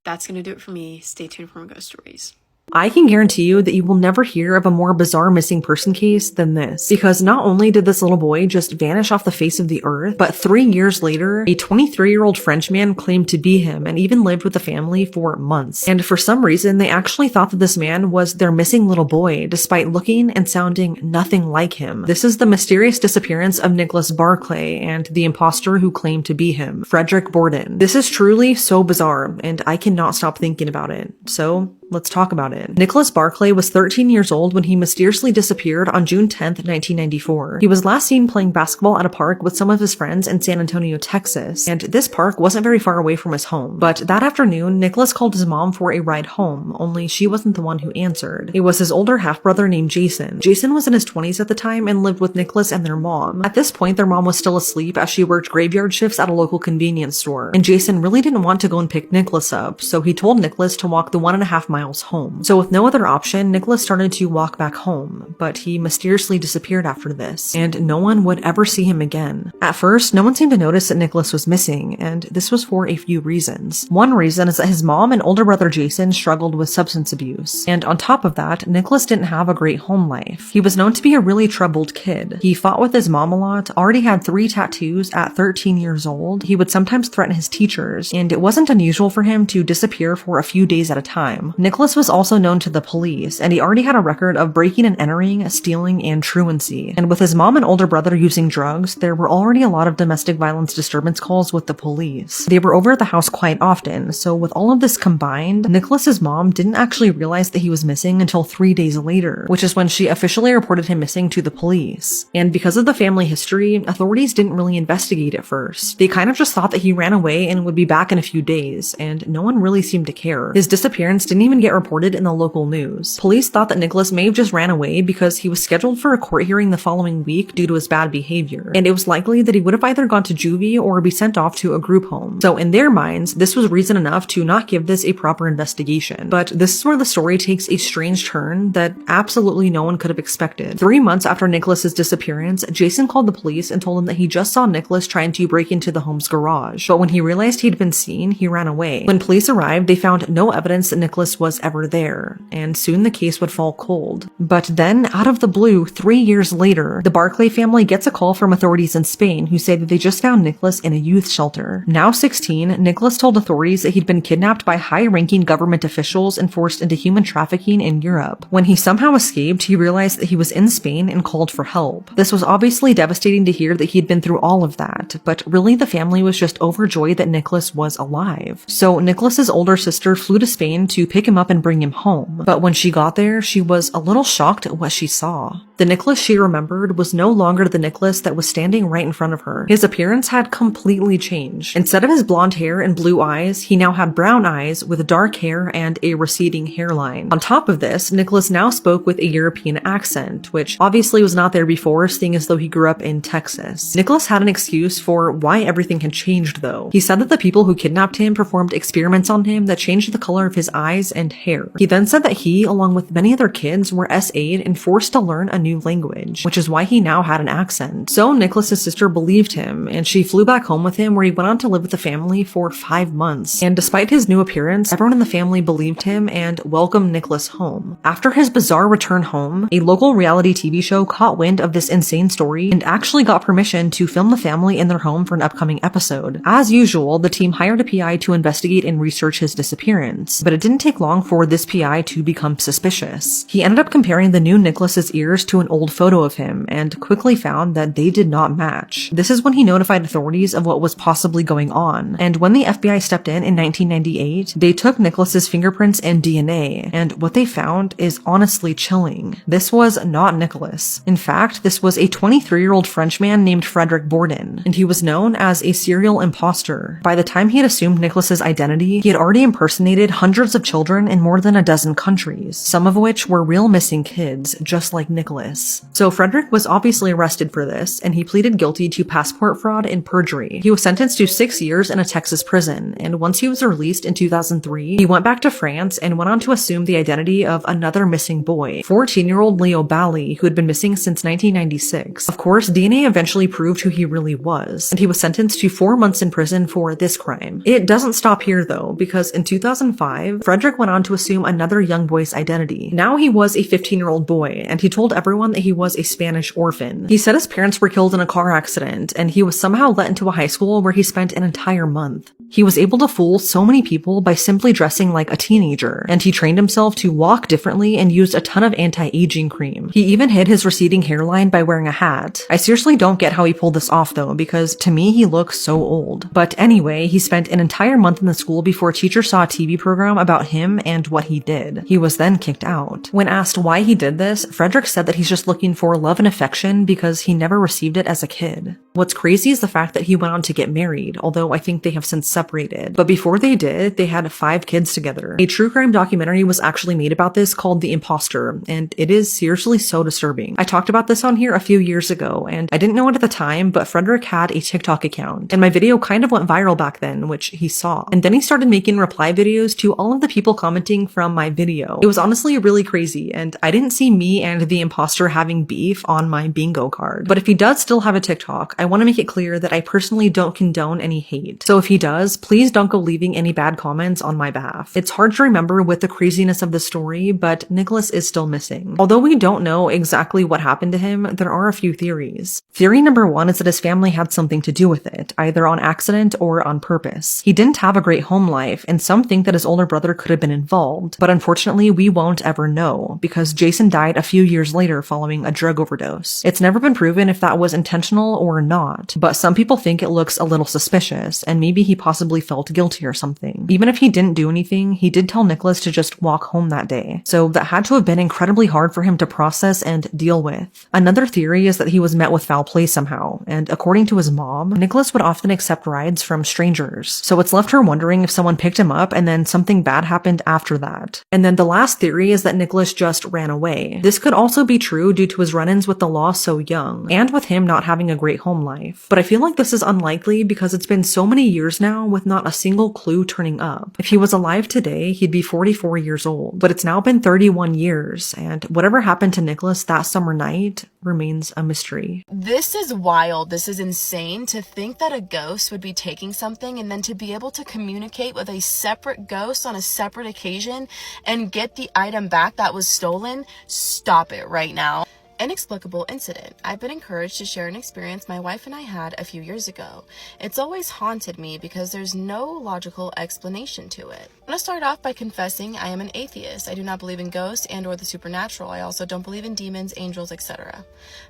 that's going to do it for me. Stay tuned for more ghost stories. I can guarantee you that you will never hear of a more bizarre missing person case than this, because not only did this little boy just vanish off the face of the earth, but 3 years later, a 23-year-old Frenchman claimed to be him and even lived with the family for months. And for some reason, they actually thought that this man was their missing little boy, despite looking and sounding nothing like him. This is the mysterious disappearance of Nicholas Barclay and the imposter who claimed to be him, Frederick Borden. This is truly so bizarre, and I cannot stop thinking about it. So, let's talk about it. Nicholas Barclay was 13 years old when he mysteriously disappeared on June 10th, 1994. He was last seen playing basketball at a park with some of his friends in San Antonio, Texas, and this park wasn't very far away from his home. But that afternoon, Nicholas called his mom for a ride home, only she wasn't the one who answered. It was his older half-brother named Jason. Jason was in his 20s at the time and lived with Nicholas and their mom. At this point, their mom was still asleep as she worked graveyard shifts at a local convenience store, and Jason really didn't want to go and pick Nicholas up, so he told Nicholas to walk the 1.5 miles home. So with no other option, Nicholas started to walk back home, but he mysteriously disappeared after this, and no one would ever see him again. At first, no one seemed to notice that Nicholas was missing, and this was for a few reasons. One reason is that his mom and older brother Jason struggled with substance abuse, and on top of that, Nicholas didn't have a great home life. He was known to be a really troubled kid. He fought with his mom a lot, already had 3 tattoos at 13 years old. He would sometimes threaten his teachers, and it wasn't unusual for him to disappear for a few days at a time. Nicholas was also known to the police, and he already had a record of breaking and entering, stealing, and truancy. And with his mom and older brother using drugs, there were already a lot of domestic violence disturbance calls with the police. They were over at the house quite often, so with all of this combined, Nicholas's mom didn't actually realize that he was missing until 3 days later, which is when she officially reported him missing to the police. And because of the family history, authorities didn't really investigate at first. They kind of just thought that he ran away and would be back in a few days, and no one really seemed to care. His disappearance didn't even get reported in the local news. Police thought that Nicholas may have just ran away because he was scheduled for a court hearing the following week due to his bad behavior, and it was likely that he would have either gone to juvie or be sent off to a group home. So in their minds, this was reason enough to not give this a proper investigation. But this is where the story takes a strange turn that absolutely no one could have expected. 3 months after Nicholas's disappearance, Jason called the police and told them that he just saw Nicholas trying to break into the home's garage, but when he realized he'd been seen, he ran away. When police arrived, they found no evidence that Nicholas was ever there, and soon the case would fall cold. But then, out of the blue, 3 years later, the Barclay family gets a call from authorities in Spain who say that they just found Nicholas in a youth shelter. Now 16, Nicholas told authorities that he'd been kidnapped by high-ranking government officials and forced into human trafficking in Europe. When he somehow escaped, he realized that he was in Spain and called for help. This was obviously devastating to hear that he'd been through all of that, but really the family was just overjoyed that Nicholas was alive. So Nicholas's older sister flew to Spain to pick him up and bring him home, but when she got there, she was a little shocked at what she saw. The Nicholas she remembered was no longer the Nicholas that was standing right in front of her. His appearance had completely changed. Instead of his blonde hair and blue eyes, he now had brown eyes with dark hair and a receding hairline. On top of this, Nicholas now spoke with a European accent, which obviously was not there before, seeing as though he grew up in Texas. Nicholas had an excuse for why everything had changed, though. He said that the people who kidnapped him performed experiments on him that changed the color of his eyes and hair. He then said that he, along with many other kids, were SA'd and forced to learn a new language, which is why he now had an accent. So Nicholas's sister believed him, and she flew back home with him, where he went on to live with the family for 5 months. And despite his new appearance, everyone in the family believed him and welcomed Nicholas home. After his bizarre return home, a local reality TV show caught wind of this insane story and actually got permission to film the family in their home for an upcoming episode. As usual, the team hired a PI to investigate and research his disappearance, but it didn't take long for this PI to become suspicious. He ended up comparing the new Nicholas's ears to an old photo of him and quickly found that they did not match. This is when he notified authorities of what was possibly going on, and when the FBI stepped in 1998, they took Nicholas's fingerprints and DNA, and what they found is honestly chilling. This was not Nicholas. In fact, this was a 23-year-old Frenchman named Frederick Borden, and he was known as a serial imposter. By the time he had assumed Nicholas's identity, he had already impersonated hundreds of children in more than a dozen countries, some of which were real missing kids, just like Nicholas. Harmless. So Frederick was obviously arrested for this, and he pleaded guilty to passport fraud and perjury. He was sentenced to 6 years in a Texas prison, and once he was released in 2003, he went back to France and went on to assume the identity of another missing boy, 14-year-old Leo Bally, who had been missing since 1996. Of course, DNA eventually proved who he really was, and he was sentenced to 4 months in prison for this crime. It doesn't stop here though, because in 2005, Frederick went on to assume another young boy's identity. Now he was a 15-year-old boy, and he told everyone that he was a Spanish orphan. He said his parents were killed in a car accident, and he was somehow let into a high school where he spent an entire month. He was able to fool so many people by simply dressing like a teenager, and he trained himself to walk differently and used a ton of anti-aging cream. He even hid his receding hairline by wearing a hat. I seriously don't get how he pulled this off though, because to me he looks so old. But anyway, he spent an entire month in the school before a teacher saw a TV program about him and what he did. He was then kicked out. When asked why he did this, Frederick said that he's just looking for love and affection because he never received it as a kid. What's crazy is the fact that he went on to get married, although I think they have since separated. But before they did, they had 5 kids together. A true crime documentary was actually made about this called The Imposter, and it is seriously so disturbing. I talked about this on here a few years ago, and I didn't know it at the time, but Frederick had a TikTok account, and my video kind of went viral back then, which he saw. And then he started making reply videos to all of the people commenting from my video. It was honestly really crazy, and I didn't see me and The Imposter having beef on my bingo card. But if he does still have a TikTok, I want to make it clear that I personally don't condone any hate. So if he does, please don't go leaving any bad comments on my behalf. It's hard to remember with the craziness of the story, but Nicholas is still missing. Although we don't know exactly what happened to him, there are a few theories. Theory number 1 is that his family had something to do with it, either on accident or on purpose. He didn't have a great home life, and some think that his older brother could have been involved, but unfortunately we won't ever know, because Jason died a few years later following a drug overdose. It's never been proven if that was intentional or not, but some people think it looks a little suspicious, and maybe he possibly felt guilty or something. Even if he didn't do anything, he did tell Nicholas to just walk home that day, so that had to have been incredibly hard for him to process and deal with. Another theory is that he was met with foul play somehow, and according to his mom, Nicholas would often accept rides from strangers, so it's left her wondering if someone picked him up and then something bad happened after that. And then the last theory is that Nicholas just ran away. This could also be true due to his run-ins with the law so young, and with him not having a great home life. But I feel like this is unlikely because it's been so many years now with not a single clue turning up. If he was alive today, he'd be 44 years old, but it's now been 31 years, and whatever happened to Nicholas that summer night remains a mystery. This is wild. This is insane to think that a ghost would be taking something and then to be able to communicate with a separate ghost on a separate occasion and get the item back that was stolen. Stop it right now. Inexplicable incident. I've been encouraged to share an experience my wife and I had a few years ago. It's always haunted me because there's no logical explanation to it. I'm going to start off by confessing I am an atheist. I do not believe in ghosts and or the supernatural. I also don't believe in demons, angels, etc.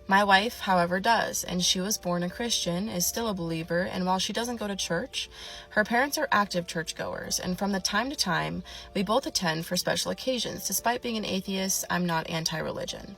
My wife, however, does, and she was born a Christian, is still a believer, and while she doesn't go to church, her parents are active churchgoers, and from the time to time, we both attend for special occasions. Despite being an atheist, I'm not anti-religion.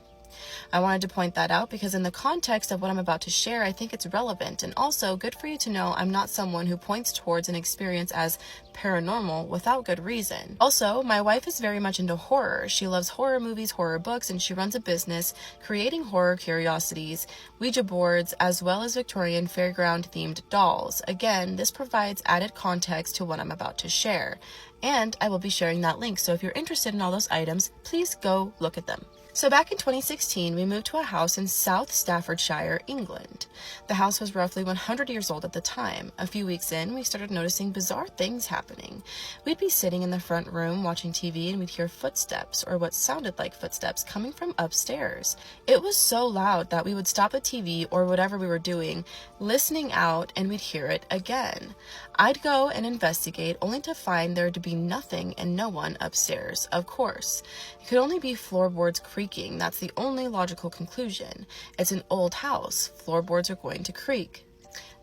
I wanted to point that out because in the context of what I'm about to share, I think it's relevant, and also good for you to know I'm not someone who points towards an experience as paranormal without good reason. Also, my wife is very much into horror. She loves horror movies, horror books, and she runs a business creating horror curiosities, Ouija boards, as well as Victorian fairground themed dolls. Again, this provides added context to what I'm about to share, and I will be sharing that link, so if you're interested in all those items, please go look at them. So back in 2016, we moved to a house in South Staffordshire, England. The house was roughly 100 years old at the time. A few weeks in, we started noticing bizarre things happening. We'd be sitting in the front room watching TV and we'd hear footsteps, or what sounded like footsteps, coming from upstairs. It was so loud that we would stop the TV or whatever we were doing, listening out, and we'd hear it again. I'd go and investigate, only to find there to be nothing and no one upstairs. Of course, it could only be floorboards creaking. That's the only logical conclusion. It's an old house. Floorboards are going to creak.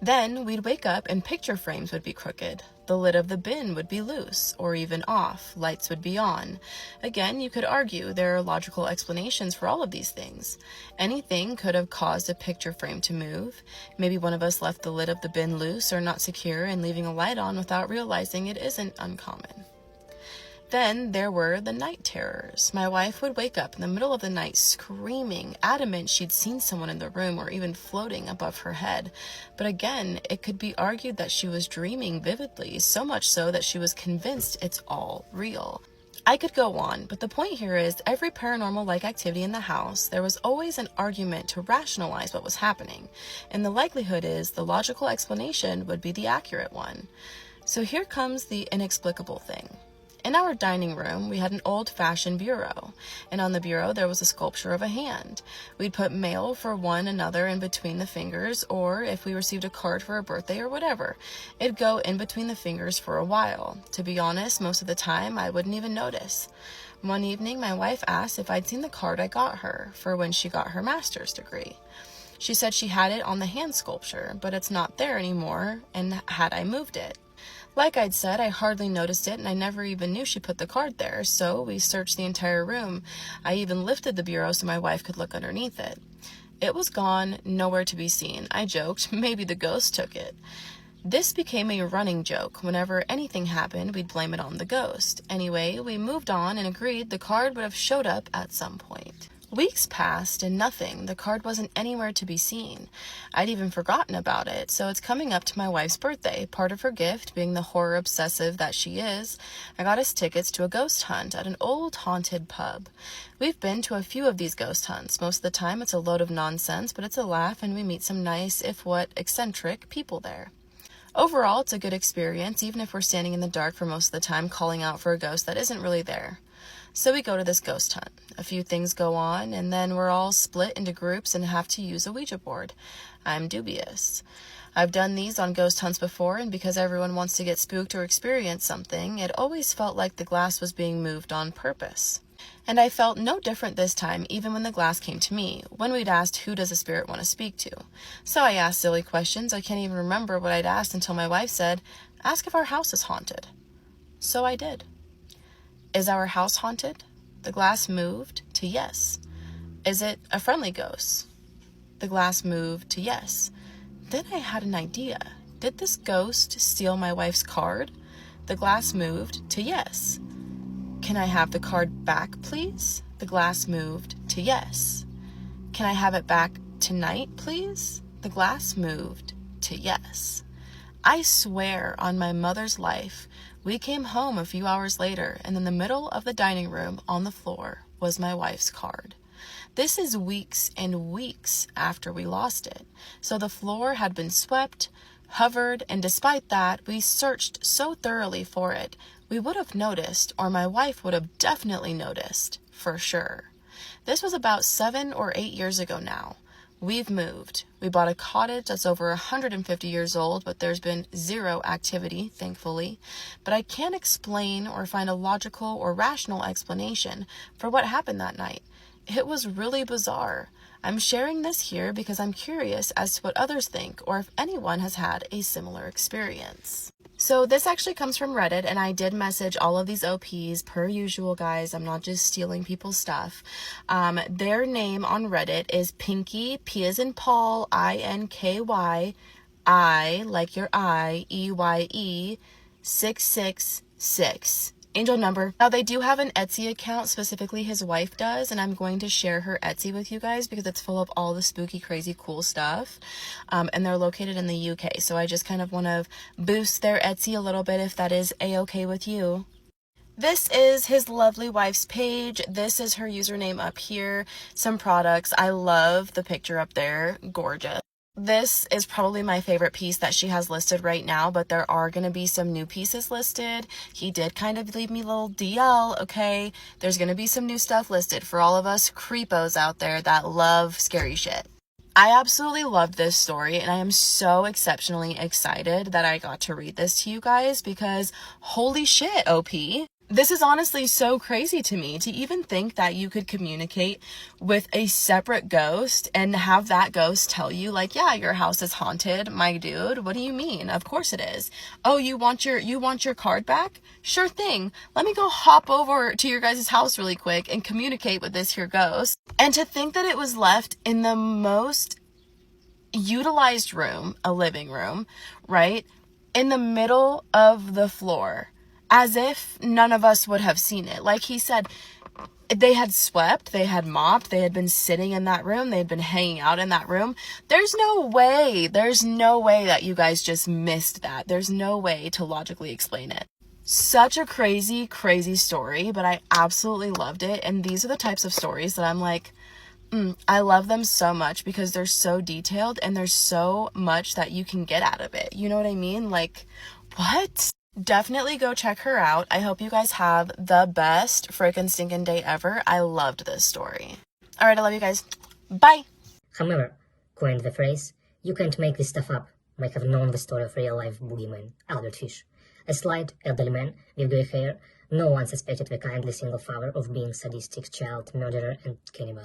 Then we'd wake up and picture frames would be crooked. The lid of the bin would be loose or even off. Lights would be on. Again, you could argue there are logical explanations for all of these things. Anything could have caused a picture frame to move. Maybe one of us left the lid of the bin loose or not secure and leaving a light on without realizing it isn't uncommon. Then there were the night terrors. My wife would wake up in the middle of the night screaming, adamant she'd seen someone in the room or even floating above her head. But again, it could be argued that she was dreaming vividly, so much so that she was convinced it's all real. I could go on, but the point here is every paranormal-like activity in the house, there was always an argument to rationalize what was happening, and the likelihood is the logical explanation would be the accurate one. So here comes the inexplicable thing. In our dining room, we had an old-fashioned bureau, and on the bureau there was a sculpture of a hand. We'd put mail for one another in between the fingers, or if we received a card for a birthday or whatever, it'd go in between the fingers for a while. To be honest, most of the time, I wouldn't even notice. One evening, my wife asked if I'd seen the card I got her for when she got her master's degree. She said she had it on the hand sculpture, but it's not there anymore, and had I moved it. Like I'd said, I hardly noticed it, and I never even knew she put the card there, so we searched the entire room. I even lifted the bureau so my wife could look underneath it. It was gone, nowhere to be seen. I joked, maybe the ghost took it. This became a running joke. Whenever anything happened, we'd blame it on the ghost. Anyway, we moved on and agreed the card would have showed up at some point. Weeks passed and nothing. The card wasn't anywhere to be seen. I'd even forgotten about it, so it's coming up to my wife's birthday. Part of her gift, being the horror obsessive that she is, I got us tickets to a ghost hunt at an old haunted pub. We've been to a few of these ghost hunts. Most of the time it's a load of nonsense, but it's a laugh and we meet some nice, if what, eccentric people there. Overall, it's a good experience, even if we're standing in the dark for most of the time calling out for a ghost that isn't really there. So we go to this ghost hunt. A few things go on, and then we're all split into groups and have to use a Ouija board. I'm dubious. I've done these on ghost hunts before, and because everyone wants to get spooked or experience something, it always felt like the glass was being moved on purpose. And I felt no different this time, even when the glass came to me, when we'd asked who does a spirit want to speak to. So I asked silly questions. I can't even remember what I'd asked until my wife said, "Ask if our house is haunted." So I did. Is our house haunted? The glass moved to yes. Is it a friendly ghost? The glass moved to yes. Then I had an idea. Did this ghost steal my wife's card? The glass moved to yes. Can I have the card back, please? The glass moved to yes. Can I have it back tonight, please? The glass moved to yes. I swear on my mother's life, we came home a few hours later, and in the middle of the dining room on the floor was my wife's card. This is weeks and weeks after we lost it. So the floor had been swept, hovered, and despite that, we searched so thoroughly for it, we would have noticed, or my wife would have definitely noticed, for sure. This was about 7 or 8 years ago now. We've moved. We bought a cottage that's over 150 years old, but there's been zero activity, thankfully. But I can't explain or find a logical or rational explanation for what happened that night. It was really bizarre. I'm sharing this here because I'm curious as to what others think or if anyone has had a similar experience. So this actually comes from Reddit, and I did message all of these OPs per usual, guys. I'm not just stealing people's stuff. Their name on Reddit is Pinky, P as in Paul, INKY, I, like your I, EYE, 666. Angel number. Now they do have an Etsy account, specifically his wife does, and I'm going to share her Etsy with you guys because it's full of all the spooky, crazy, cool stuff. And they're located in the UK, so I just kind of want to boost their Etsy a little bit if that is a-okay with you. This is his lovely wife's page. This is her username up here. Some products. I love the picture up there. Gorgeous. This is probably my favorite piece that she has listed right now, but there are going to be some new pieces listed. He did kind of leave me a little DL, okay? There's going to be some new stuff listed for all of us creepos out there that love scary shit. I absolutely loved this story, and I am so exceptionally excited that I got to read this to you guys because holy shit, OP. This is honestly so crazy to me to even think that you could communicate with a separate ghost and have that ghost tell you like, yeah, your house is haunted, my dude. What do you mean? Of course it is. Oh, you want your card back? Sure thing. Let me go hop over to your guys' house really quick and communicate with this here ghost. And to think that it was left in the most utilized room, a living room, right? In the middle of the floor. as if none of us would have seen it. Like he said, they had swept, they had mopped, they had been sitting in that room, they had been hanging out in that room. There's no way that you guys just missed that. There's no way to logically explain it. Such a crazy, crazy story, but I absolutely loved it. And these are the types of stories that I'm like, I love them so much because they're so detailed and there's so much that you can get out of it. You know what I mean? Like, what? Definitely go check her out. I hope you guys have the best freaking stinking day ever. I loved this story. All right, I love you guys. Bye. However, coined the phrase, "You can't make this stuff up," might have known the story of real-life boogeyman, Albert Fish. A slight, elderly man with grey hair, no one suspected the kindly single father of being sadistic child murderer and cannibal.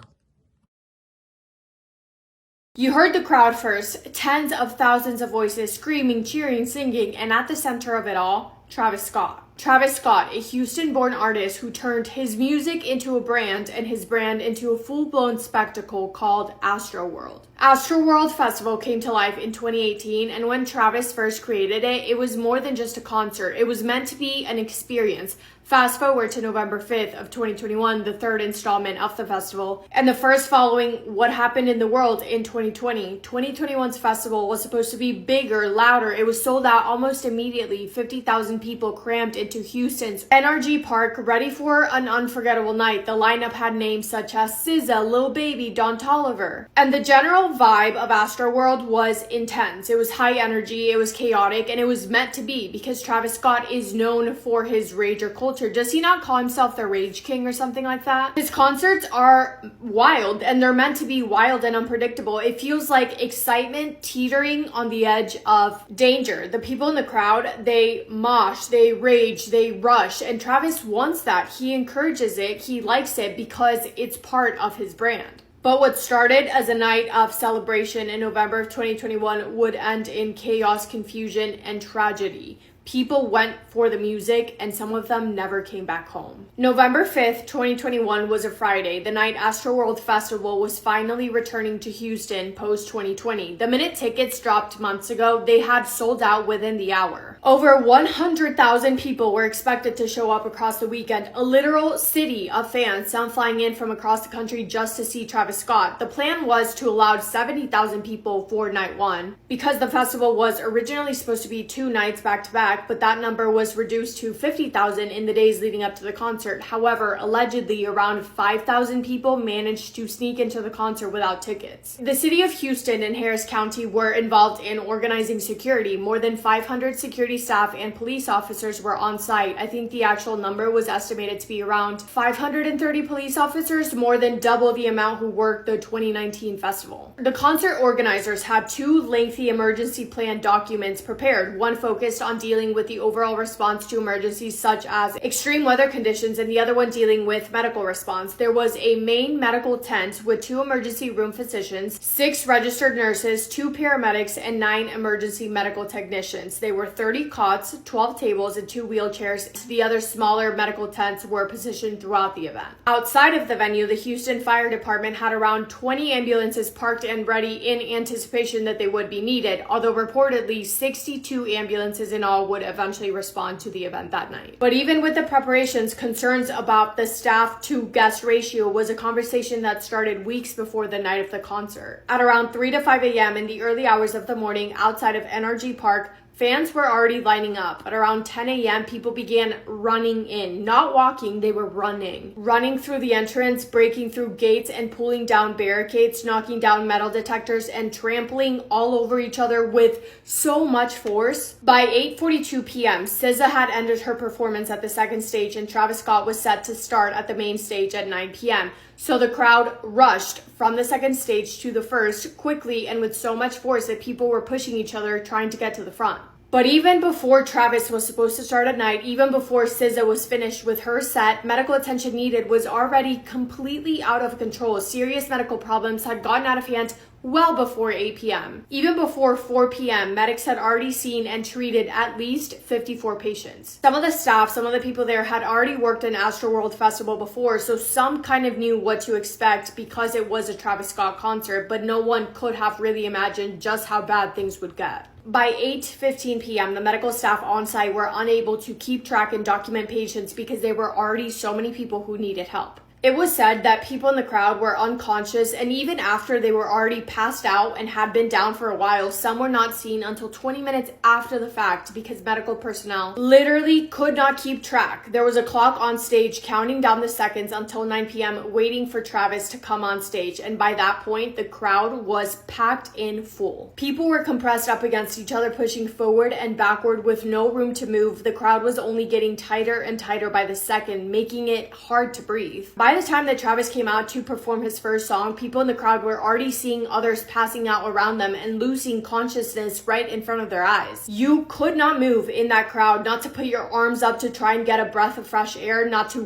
You heard the crowd first, tens of thousands of voices screaming, cheering, singing, and at the center of it all, Travis Scott. Travis Scott, a Houston-born artist who turned his music into a brand and his brand into a full-blown spectacle called Astroworld. Astroworld Festival came to life in 2018, and when Travis first created it, it was more than just a concert. It was meant to be an experience. Fast forward to November 5th of 2021, the third installment of the festival, and the first following what happened in the world in 2020. 2021's festival was supposed to be bigger, louder. It was sold out almost immediately. 50,000 people crammed into Houston's NRG Park, ready for an unforgettable night. The lineup had names such as SZA, Lil Baby, Don Toliver. And the general vibe of Astroworld was intense. It was high energy, it was chaotic, and it was meant to be because Travis Scott is known for his rager culture. Does he not call himself the Rage King or something like that? His concerts are wild, and they're meant to be wild and unpredictable. It feels like excitement teetering on the edge of danger. The people in the crowd, they mosh, they rage, they rush, and Travis wants that. He encourages it, he likes it because it's part of his brand. But what started as a night of celebration in November of 2021 would end in chaos, confusion, and tragedy. People went for the music and some of them never came back home. November 5th, 2021 was a Friday. The night Astroworld Festival was finally returning to Houston post-2020. The minute tickets dropped months ago, they had sold out within the hour. Over 100,000 people were expected to show up across the weekend, a literal city of fans, some flying in from across the country just to see Travis Scott. The plan was to allow 70,000 people for night one. Because the festival was originally supposed to be 2 nights back-to-back, but that number was reduced to 50,000 in the days leading up to the concert. However, allegedly around 5,000 people managed to sneak into the concert without tickets. The city of Houston and Harris County were involved in organizing security. More than 500 security staff and police officers were on site. I think the actual number was estimated to be around 530 police officers, more than double the amount who worked the 2019 festival. The concert organizers had 2 lengthy emergency plan documents prepared, one focused on dealing with the overall response to emergencies such as extreme weather conditions and the other one dealing with medical response. There was a main medical tent with 2 emergency room physicians, 6 registered nurses, 2 paramedics, and 9 emergency medical technicians. There were 30 cots, 12 tables, and 2 wheelchairs. The other smaller medical tents were positioned throughout the event. Outside of the venue, the Houston Fire Department had around 20 ambulances parked and ready in anticipation that they would be needed, although reportedly 62 ambulances in all would eventually respond to the event that night. But even with the preparations, concerns about the staff to guest ratio was a conversation that started weeks before the night of the concert. At around 3 to 5 a.m. in the early hours of the morning outside of NRG Park, fans were already lining up. At around 10 a.m., people began running in. Not walking, they were running. Running through the entrance, breaking through gates and pulling down barricades, knocking down metal detectors, and trampling all over each other with so much force. By 8:42 p.m., SZA had ended her performance at the second stage and Travis Scott was set to start at the main stage at 9 p.m. So the crowd rushed from the second stage to the first quickly and with so much force that people were pushing each other trying to get to the front. But even before Travis was supposed to start at night, even before SZA was finished with her set, medical attention needed was already completely out of control. Serious medical problems had gotten out of hand well before 8 p.m. Even before 4 p.m., medics had already seen and treated at least 54 patients. Some of the staff, some of the people there had already worked in Astroworld Festival before, so some kind of knew what to expect because it was a Travis Scott concert, but no one could have really imagined just how bad things would get. By 8:15 p.m., the medical staff on site were unable to keep track and document patients because there were already so many people who needed help. It was said that people in the crowd were unconscious, and even after they were already passed out and had been down for a while, some were not seen until 20 minutes after the fact because medical personnel literally could not keep track. There was a clock on stage counting down the seconds until 9 p.m. waiting for Travis to come on stage, and by that point, the crowd was packed in full. People were compressed up against each other, pushing forward and backward with no room to move. The crowd was only getting tighter and tighter by the second, making it hard to breathe. By the time that Travis came out to perform his first song, people in the crowd were already seeing others passing out around them and losing consciousness right in front of their eyes. You could not move in that crowd, not to put your arms up to try and get a breath of fresh air, not to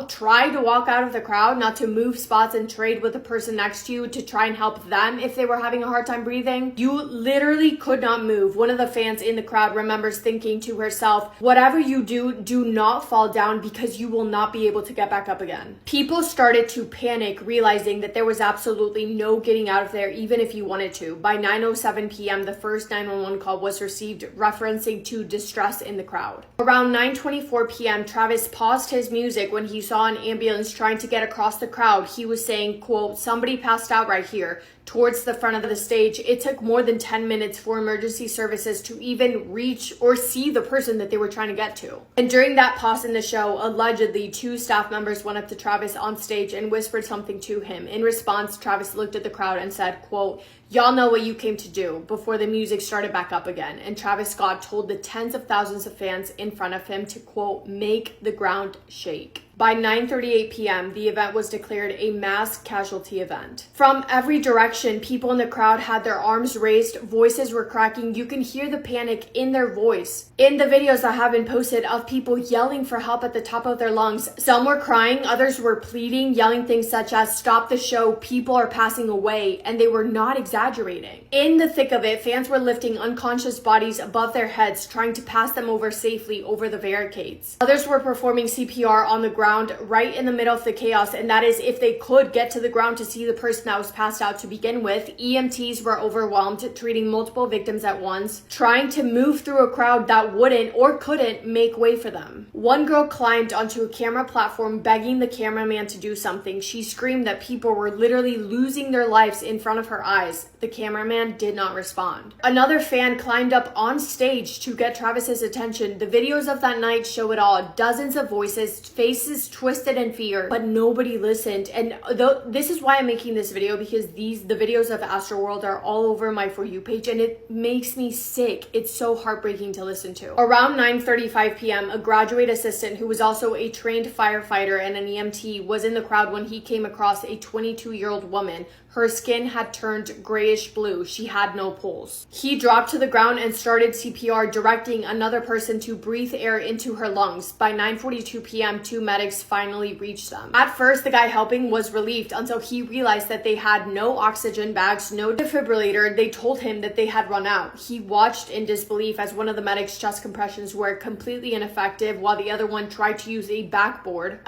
try to walk out of the crowd, not to move spots and trade with the person next to you to try and help them if they were having a hard time breathing. You literally could not move. One of the fans in the crowd remembers thinking to herself, whatever you do, do not fall down because you will not be able to get back up again. People started to panic, realizing that there was absolutely no getting out of there even if you wanted to. By 9:07 p.m., the first 911 call was received referencing to distress in the crowd. Around 9:24 p.m., Travis paused his music when he saw an ambulance trying to get across the crowd. He was saying, quote, "Somebody passed out right here," towards the front of the stage. It took more than 10 minutes for emergency services to even reach or see the person that they were trying to get to. And during that pause in the show, allegedly 2 staff members went up to Travis on stage and whispered something to him. In response, Travis looked at the crowd and said, quote, "Y'all know what you came to do," before the music started back up again. And Travis Scott told the tens of thousands of fans in front of him to, quote, "make the ground shake." By 9:38 p.m., the event was declared a mass casualty event. From every direction, people in the crowd had their arms raised, voices were cracking. You can hear the panic in their voice. In the videos that have been posted of people yelling for help at the top of their lungs, some were crying, others were pleading, yelling things such as, "Stop the show, people are passing away," and they were not exaggerating. In the thick of it, fans were lifting unconscious bodies above their heads, trying to pass them over safely over the barricades. Others were performing CPR on the ground right in the middle of the chaos, and that is if they could get to the ground to see the person that was passed out to begin with. EMTs were overwhelmed, treating multiple victims at once, trying to move through a crowd that wouldn't or couldn't make way for them. One girl climbed onto a camera platform begging the cameraman to do something. She screamed that people were literally losing their lives in front of her eyes. The cameraman did not respond. Another fan climbed up on stage to get Travis's attention. The videos of that night show it all. Dozens of voices, faces twisted in fear, but nobody listened. And this is why I'm making this video, because the videos of Astroworld are all over my For You page, and it makes me sick. It's so heartbreaking to listen to. Around 9:35 p.m., a graduate assistant who was also a trained firefighter and an EMT was in the crowd when he came across a 22-year-old woman. Her skin had turned grayish blue. She had no pulse. He dropped to the ground and started CPR, directing another person to breathe air into her lungs. By 9:42 p.m., 2 medics finally reached them. At first, the guy helping was relieved until he realized that they had no oxygen bags, no defibrillator. They told him that they had run out. He watched in disbelief as one of the medics' chest compressions were completely ineffective, while the other one tried to use a backboard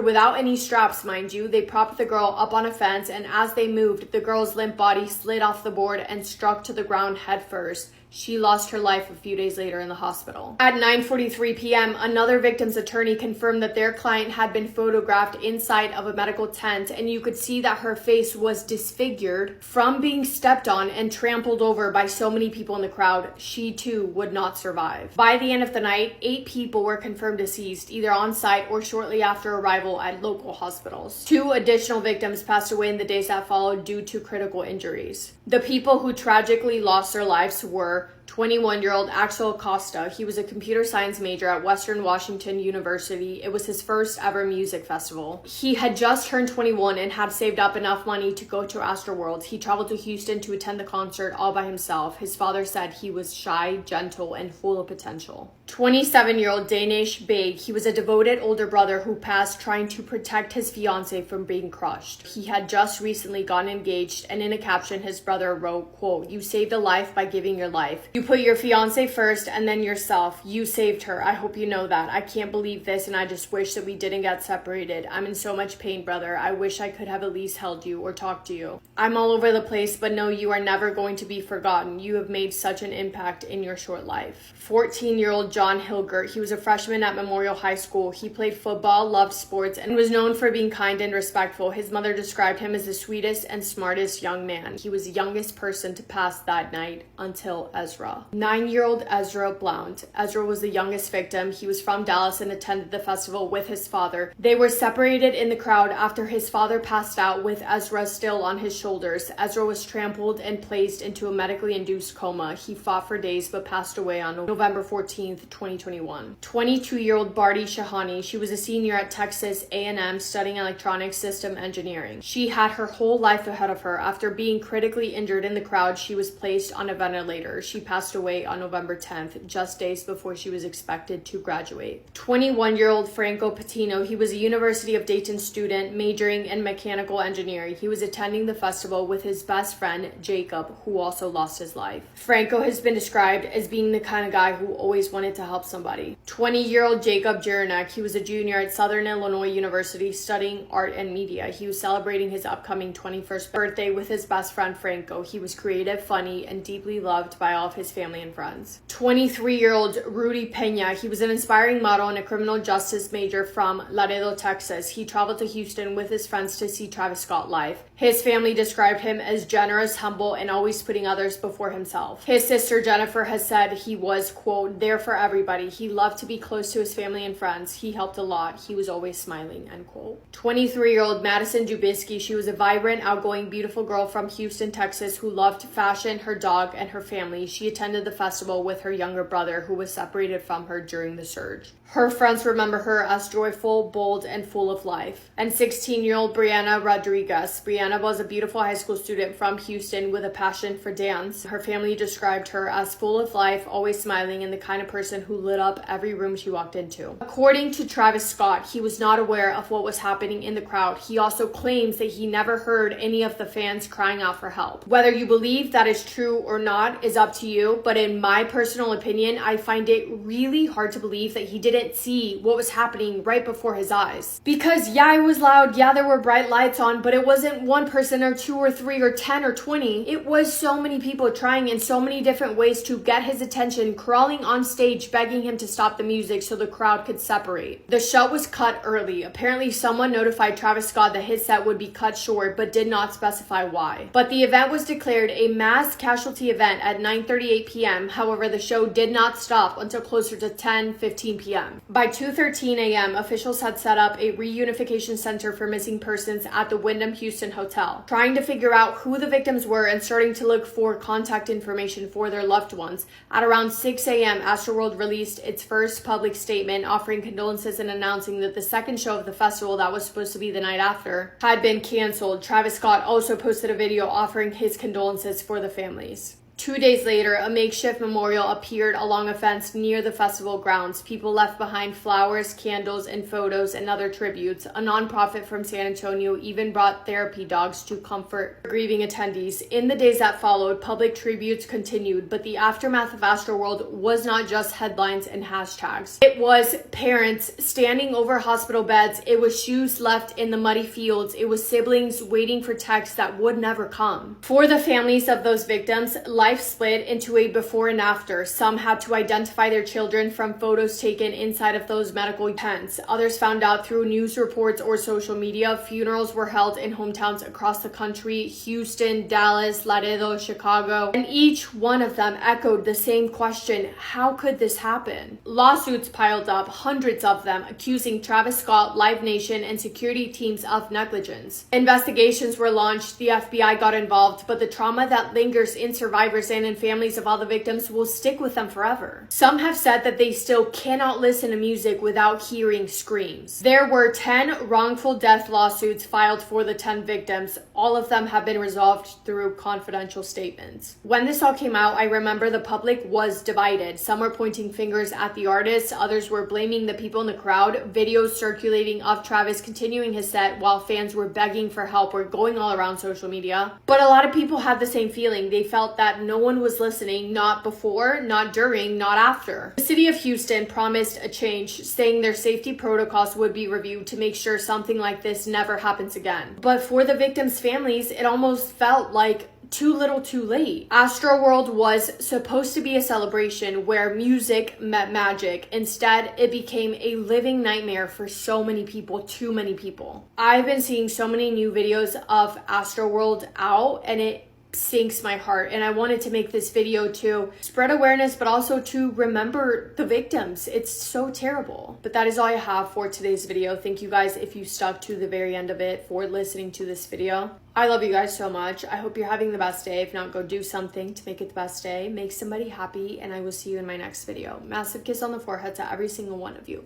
without any straps, mind you. They propped the girl up on a fence, and as they moved, the girl's limp body slid off the board and struck to the ground headfirst. She lost her life a few days later in the hospital. At 9:43 p.m., another victim's attorney confirmed that their client had been photographed inside of a medical tent, and you could see that her face was disfigured from being stepped on and trampled over by so many people in the crowd. She too would not survive. By the end of the night, 8 people were confirmed deceased, either on site or shortly after arrival at local hospitals. 2 additional victims passed away in the days that followed due to critical injuries. The people who tragically lost their lives were 21-year-old Axel Costa. He was a computer science major at Western Washington University. It was his first ever music festival. He had just turned 21 and had saved up enough money to go to Astroworld. He traveled to Houston to attend the concert all by himself. His father said he was shy, gentle, and full of potential. 27-year-old Danish Big. He was a devoted older brother who passed trying to protect his fiancée from being crushed. He had just recently gotten engaged, and in a caption, his brother wrote, quote, "You saved a life by giving your life. You put your fiance first and then yourself. You saved her. I hope you know that. I can't believe this, and I just wish that we didn't get separated. I'm in so much pain, brother. I wish I could have at least held you or talked to you. I'm all over the place, but no, you are never going to be forgotten. You have made such an impact in your short life. 14-year-old John Hilgert. He was a freshman at Memorial High School. He played football, loved sports, and was known for being kind and respectful. His mother described him as the sweetest and smartest young man. He was the youngest person to pass that night until Ezra. 9-year-old Ezra Blount. Ezra was the youngest victim. He was from Dallas and attended the festival with his father. They were separated in the crowd after his father passed out with Ezra still on his shoulders. Ezra was trampled and placed into a medically induced coma. He fought for days but passed away on November 14th, 2021. 22-year-old Barty Shahani. She was a senior at Texas A&M studying electronics system engineering. She had her whole life ahead of her. After being critically injured in the crowd, she was placed on a ventilator. She passed away on November 10th, just days before she was expected to graduate. 21-year-old Franco Patino. He was a University of Dayton student majoring in mechanical engineering. He was attending the festival with his best friend, Jacob, who also lost his life. Franco has been described as being the kind of guy who always wanted to help somebody. 20-year-old Jacob Juranek. He was a junior at Southern Illinois University studying art and media. He was celebrating his upcoming 21st birthday with his best friend Franco. He was creative, funny, and deeply loved by all of his family and friends. 23-year-old Rudy Pena. He was an inspiring model and a criminal justice major from Laredo, Texas. He traveled to Houston with his friends to see Travis Scott live. His family described him as generous, humble, and always putting others before himself. His sister Jennifer has said he was, quote, there for everybody. He loved to be close to his family and friends. He helped a lot. He was always smiling, end quote. 23-year-old Madison Jubisky. She was a vibrant, outgoing, beautiful girl from Houston, Texas, who loved fashion, her dog, and her family. She attended the festival with her younger brother, who was separated from her during the surge. Her friends remember her as joyful, bold, and full of life. And 16-year-old Brianna Rodriguez. Brianna was a beautiful high school student from Houston with a passion for dance. Her family described her as full of life, always smiling, and the kind of person who lit up every room she walked into. According to Travis Scott, he was not aware of what was happening in the crowd. He also claims that he never heard any of the fans crying out for help. Whether you believe that is true or not is up to you, but in my personal opinion, I find it really hard to believe that he didn't see what was happening right before his eyes. Because yeah, it was loud, yeah, there were bright lights on, but it wasn't one person or two or three or 10 or 20. It was so many people trying in so many different ways to get his attention, crawling on stage, begging him to stop the music so the crowd could separate. The show was cut early. Apparently someone notified Travis Scott that his set would be cut short, but did not specify why. But the event was declared a mass casualty event at 9:38 p.m. However, the show did not stop until closer to 10:15 p.m. By 2:13 a.m., officials had set up a reunification center for missing persons at the Wyndham Houston Hotel, trying to figure out who the victims were and starting to look for contact information for their loved ones. At around 6 a.m., Astroworld released its first public statement offering condolences and announcing that the second show of the festival that was supposed to be the night after had been canceled. Travis Scott also posted a video offering his condolences for the families. 2 days later, a makeshift memorial appeared along a fence near the festival grounds. People left behind flowers, candles, and photos and other tributes. A nonprofit from San Antonio even brought therapy dogs to comfort grieving attendees. In the days that followed, public tributes continued, but the aftermath of Astroworld was not just headlines and hashtags. It was parents standing over hospital beds. It was shoes left in the muddy fields. It was siblings waiting for texts that would never come. For the families of those victims, life split into a before and after. Some had to identify their children from photos taken inside of those medical tents. Others found out through news reports or social media. Funerals were held in hometowns across the country: Houston, Dallas, Laredo, Chicago, and each one of them echoed the same question: how could this happen? Lawsuits piled up, hundreds of them, accusing Travis Scott, Live Nation, and security teams of negligence. Investigations were launched, the FBI got involved, but the trauma that lingers in survivors and in families of all the victims will stick with them forever. Some have said that they still cannot listen to music without hearing screams. There were 10 wrongful death lawsuits filed for the 10 victims. All all of them have been resolved through confidential statements. When this all came out, I remember the public was divided. Some were pointing fingers at the artists, others were blaming the people in the crowd. Videos circulating of Travis continuing his set while fans were begging for help were going all around social media. But a lot of people had the same feeling. They felt that no one was listening, not before, not during, not after. The city of Houston promised a change, saying their safety protocols would be reviewed to make sure something like this never happens again. But for the victims' families, it almost felt like too little too late. Astroworld was supposed to be a celebration where music met magic. Instead, it became a living nightmare for so many people, too many people. I've been seeing so many new videos of Astroworld out, and it sinks my heart, and I wanted to make this video to spread awareness but also to remember the victims. It's so terrible. But that is all I have for today's video. Thank you guys if you stuck to the very end of it for listening to this video. I love you guys so much. I hope you're having the best day. If not, go do something to make it the best day. Make somebody happy, and I will see you in my next video. Massive kiss on the forehead to every single one of you.